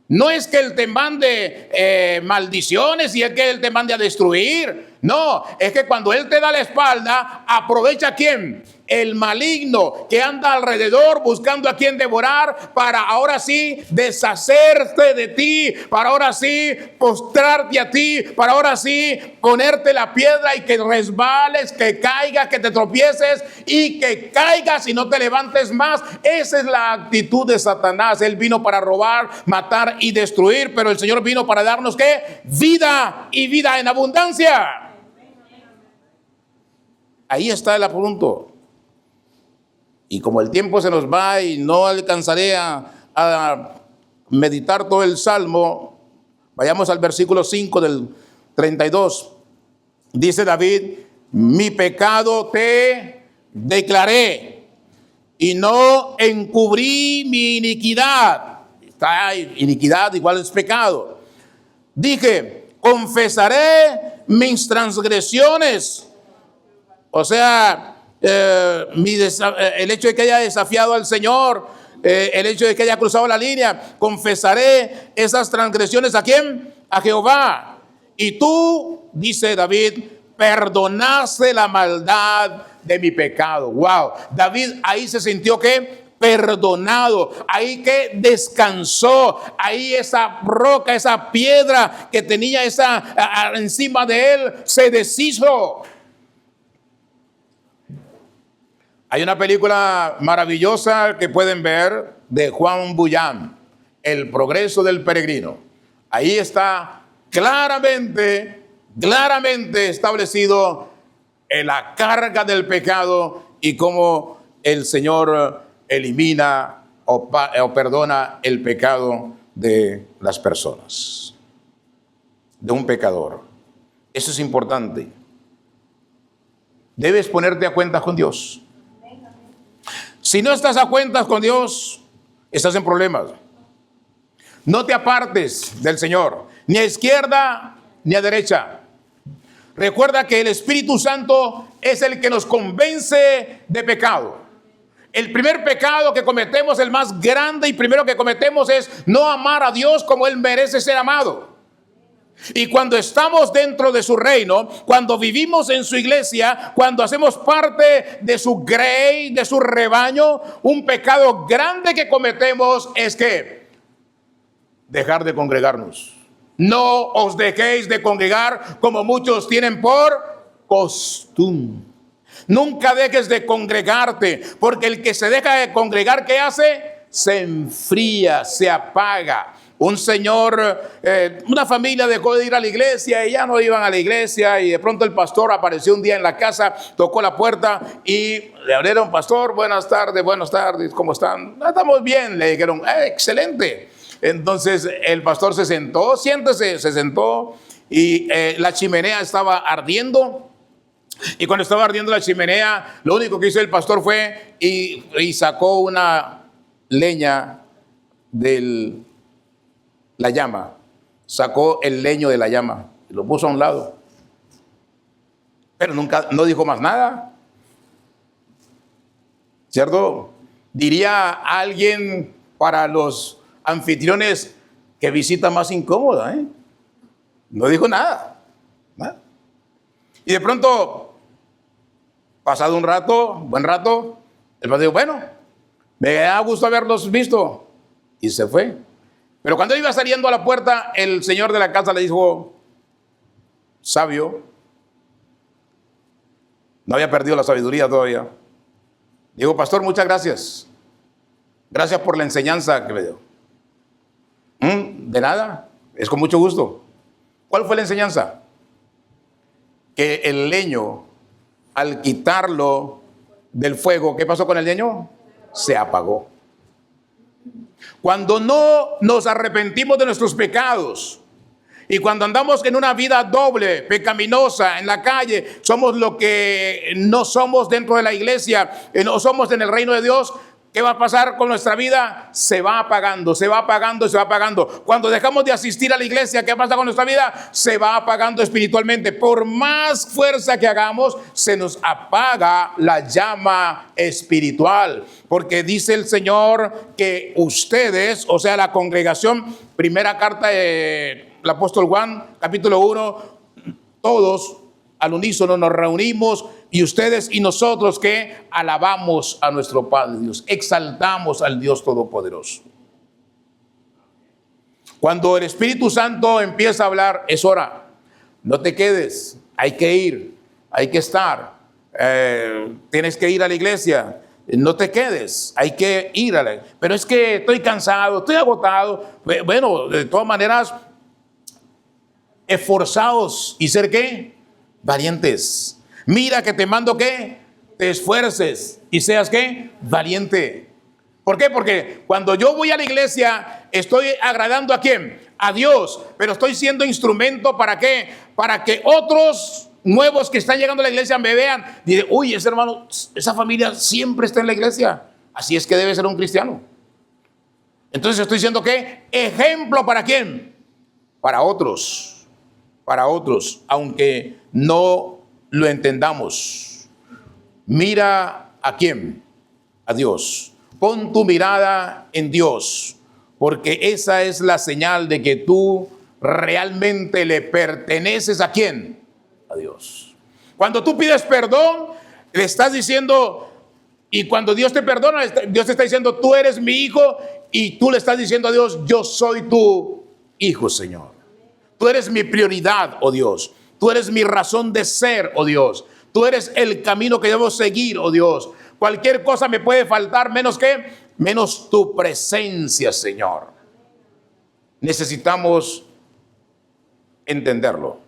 no es que Él te mande maldiciones y es que Él te mande a destruir. No, es que cuando Él te da la espalda, aprovecha ¿quién? El maligno que anda alrededor buscando a quien devorar para ahora sí deshacerte de ti, para ahora sí postrarte a ti, para ahora sí ponerte la piedra y que resbales, que caigas, que te tropieces y que caigas y no te levantes más. Esa es la actitud de Satanás. Él vino para robar, matar y destruir, pero el Señor vino para darnos ¿qué? Vida y vida en abundancia. Ahí está el apunto. Y como el tiempo se nos va y no alcanzaré a meditar todo el Salmo, vayamos al versículo 5 del 32. Dice David: mi pecado te declaré y no encubrí mi iniquidad. Está iniquidad igual es pecado. Dije: confesaré mis transgresiones. O sea, el hecho de que haya desafiado al Señor, el hecho de que haya cruzado la línea, confesaré esas transgresiones ¿a quién? A Jehová. Y tú, dice David, perdonaste la maldad de mi pecado. Wow, David ahí se sintió que perdonado, ahí que descansó, ahí esa roca, esa piedra que tenía encima de él se deshizo. Hay una película maravillosa que pueden ver de Juan Bunyan, El progreso del peregrino. Ahí está claramente establecido la carga del pecado y cómo el Señor elimina o perdona el pecado de las personas, de un pecador. Eso es importante. Debes ponerte a cuentas con Dios. Si no estás a cuentas con Dios, estás en problemas. No te apartes del Señor, ni a izquierda ni a derecha. Recuerda que el Espíritu Santo es el que nos convence de pecado. El primer pecado que cometemos, el más grande y primero que cometemos, es no amar a Dios como Él merece ser amado. Y cuando estamos dentro de su reino, cuando vivimos en su iglesia, cuando hacemos parte de su grey, de su rebaño, un pecado grande que cometemos es que dejar de congregarnos. No os dejéis de congregar como muchos tienen por costumbre. Nunca dejes de congregarte, porque el que se deja de congregar, ¿qué hace? Se enfría, se apaga. Un señor, una familia dejó de ir a la iglesia y ya no iban a la iglesia, y de pronto el pastor apareció un día en la casa, tocó la puerta y le abrieron: pastor, buenas tardes, ¿cómo están? Estamos bien, le dijeron. Excelente. Entonces el pastor se sentó, siéntese, se sentó, y la chimenea estaba ardiendo. Y cuando estaba ardiendo la chimenea, lo único que hizo el pastor fue y sacó una leña de la llama, sacó el leño de la llama y lo puso a un lado, pero no dijo más nada, ¿cierto? Diría alguien para los anfitriones: que visita más incómoda, No dijo nada. Y de pronto, pasado buen rato, el padre dijo: bueno, me da gusto haberlos visto, y se fue. Pero cuando iba saliendo a la puerta, el señor de la casa le dijo: sabio, no había perdido la sabiduría todavía. Digo: pastor, muchas gracias. Gracias por la enseñanza que me dio. De nada, es con mucho gusto. ¿Cuál fue la enseñanza? Que el leño, al quitarlo del fuego, ¿qué pasó con el leño? Se apagó. Cuando no nos arrepentimos de nuestros pecados y cuando andamos en una vida doble, pecaminosa, en la calle, somos lo que no somos dentro de la iglesia, no somos en el reino de Dios, ¿qué va a pasar con nuestra vida? Se va apagando, se va apagando, se va apagando. Cuando dejamos de asistir a la iglesia, ¿qué pasa con nuestra vida? Se va apagando espiritualmente. Por más fuerza que hagamos, se nos apaga la llama espiritual. Porque dice el Señor que ustedes, o sea, la congregación, primera carta del apóstol Juan, capítulo 1, todos al unísono nos reunimos, y ustedes y nosotros que alabamos a nuestro Padre Dios, exaltamos al Dios Todopoderoso. Cuando el Espíritu Santo empieza a hablar, es hora, no te quedes, hay que ir, hay que estar, tienes que ir a la iglesia, no te quedes, hay que ir a la... Pero es que estoy cansado, estoy agotado. Bueno, de todas maneras, esforzaos y ser ¿qué? Valientes. Mira que te mando que te esfuerces y seas ¿qué? Valiente. ¿Por qué? Porque cuando yo voy a la iglesia estoy agradando ¿a quién? A Dios, pero estoy siendo instrumento ¿para qué? Para que otros nuevos que están llegando a la iglesia me vean y digan, uy, ese hermano, esa familia siempre está en la iglesia. Así es que debe ser un cristiano. Entonces estoy siendo ¿qué? Ejemplo ¿para quién? Para otros, aunque no lo entendamos. Mira ¿a quién? A Dios. Pon tu mirada en Dios, porque esa es la señal de que tú realmente le perteneces ¿a quién? A Dios. Cuando tú pides perdón, le estás diciendo, y cuando Dios te perdona, Dios te está diciendo, tú eres mi hijo, y tú le estás diciendo a Dios, yo soy tu hijo, Señor. Tú eres mi prioridad, oh Dios. Tú eres mi razón de ser, oh Dios. Tú eres el camino que debo seguir, oh Dios. Cualquier cosa me puede faltar, menos que, menos tu presencia, Señor. Necesitamos entenderlo.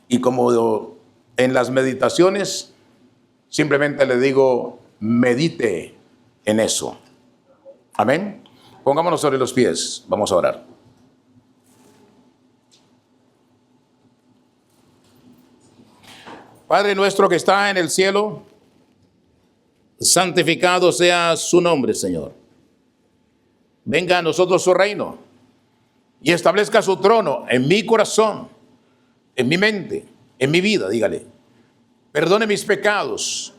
Y como en las meditaciones, simplemente le digo, medite en eso. Amén. Pongámonos sobre los pies. Vamos a orar. Padre nuestro que está en el cielo, santificado sea su nombre, Señor. Venga a nosotros su reino y establezca su trono en mi corazón, en mi mente, en mi vida, dígale. Perdone mis pecados,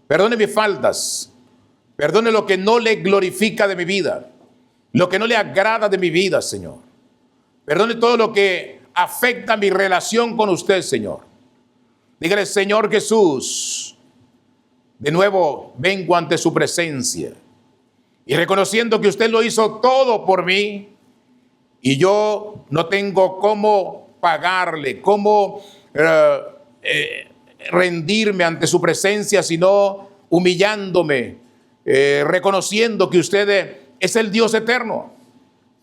perdone mis faltas, perdone lo que no le glorifica de mi vida, lo que no le agrada de mi vida, Señor. Perdone todo lo que afecta mi relación con usted, Señor. Dígale, Señor Jesús, de nuevo vengo ante su presencia y reconociendo que usted lo hizo todo por mí y yo no tengo cómo pagarle, cómo rendirme ante su presencia, sino humillándome, reconociendo que usted es el Dios eterno,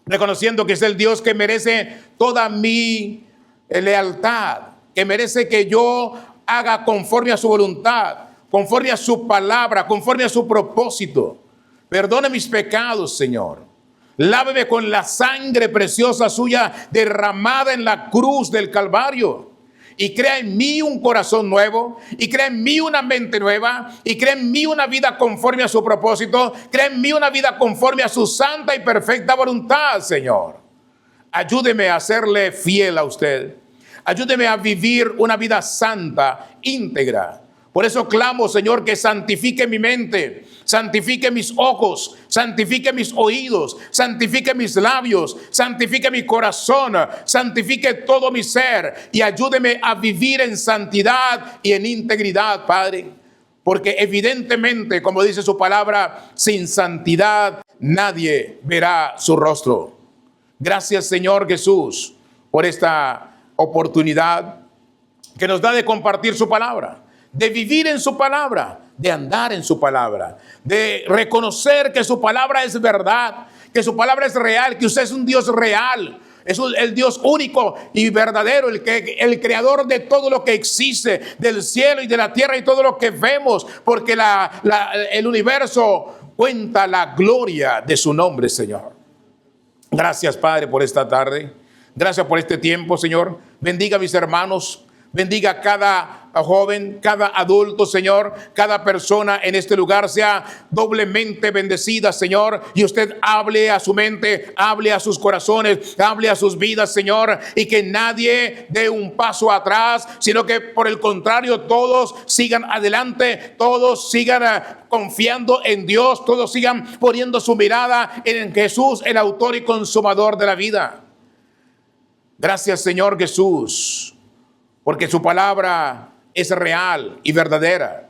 reconociendo que es el Dios que merece toda mi lealtad, que merece que yo haga conforme a su voluntad, conforme a su palabra, conforme a su propósito. Perdone mis pecados, Señor. Láveme con la sangre preciosa suya derramada en la cruz del Calvario. Y crea en mí un corazón nuevo, y crea en mí una mente nueva, y crea en mí una vida conforme a su propósito, crea en mí una vida conforme a su santa y perfecta voluntad, Señor. Ayúdeme a serle fiel a usted. Ayúdeme a vivir una vida santa, íntegra. Por eso clamo, Señor, que santifique mi mente, santifique mis ojos, santifique mis oídos, santifique mis labios, santifique mi corazón, santifique todo mi ser y ayúdeme a vivir en santidad y en integridad, Padre. Porque evidentemente, como dice su palabra, sin santidad nadie verá su rostro. Gracias, Señor Jesús, por esta oportunidad que nos da de compartir su palabra, de vivir en su palabra, de andar en su palabra, de reconocer que su palabra es verdad, que su palabra es real, que usted es un Dios real, es el Dios único y verdadero, el creador de todo lo que existe, del cielo y de la tierra y todo lo que vemos, porque el universo cuenta la gloria de su nombre, Señor. Gracias, Padre, por esta tarde. Gracias por este tiempo, Señor. Bendiga a mis hermanos. Bendiga a cada joven, cada adulto, Señor. Cada persona en este lugar sea doblemente bendecida, Señor. Y usted hable a su mente, hable a sus corazones, hable a sus vidas, Señor. Y que nadie dé un paso atrás, sino que por el contrario, todos sigan adelante, todos sigan confiando en Dios, todos sigan poniendo su mirada en Jesús, el autor y consumador de la vida. Gracias, Señor Jesús, porque su palabra es real y verdadera.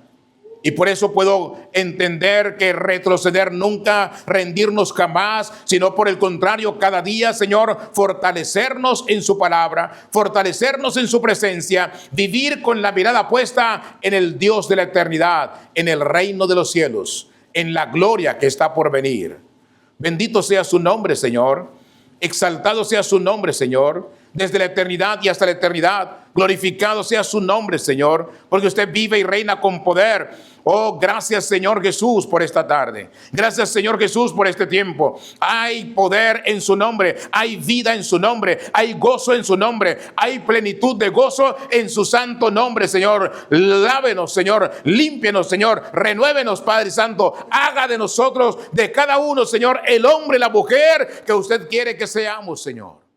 Y por eso puedo entender que retroceder nunca, rendirnos jamás, sino por el contrario, cada día, Señor, fortalecernos en su palabra, fortalecernos en su presencia, vivir con la mirada puesta en el Dios de la eternidad, en el reino de los cielos, en la gloria que está por venir. Bendito sea su nombre, Señor. Exaltado sea su nombre, Señor, desde la eternidad y hasta la eternidad. Glorificado sea su nombre, Señor, porque usted vive y reina con poder. Oh, gracias, Señor Jesús, por esta tarde. Gracias, Señor Jesús, por este tiempo. Hay poder en su nombre, hay vida en su nombre, hay gozo en su nombre, hay plenitud de gozo en su santo nombre, Señor. Lávenos, Señor, límpienos, Señor, renuévenos, Padre Santo. Haga de nosotros, de cada uno, Señor, el hombre y la mujer que usted quiere que seamos, Señor.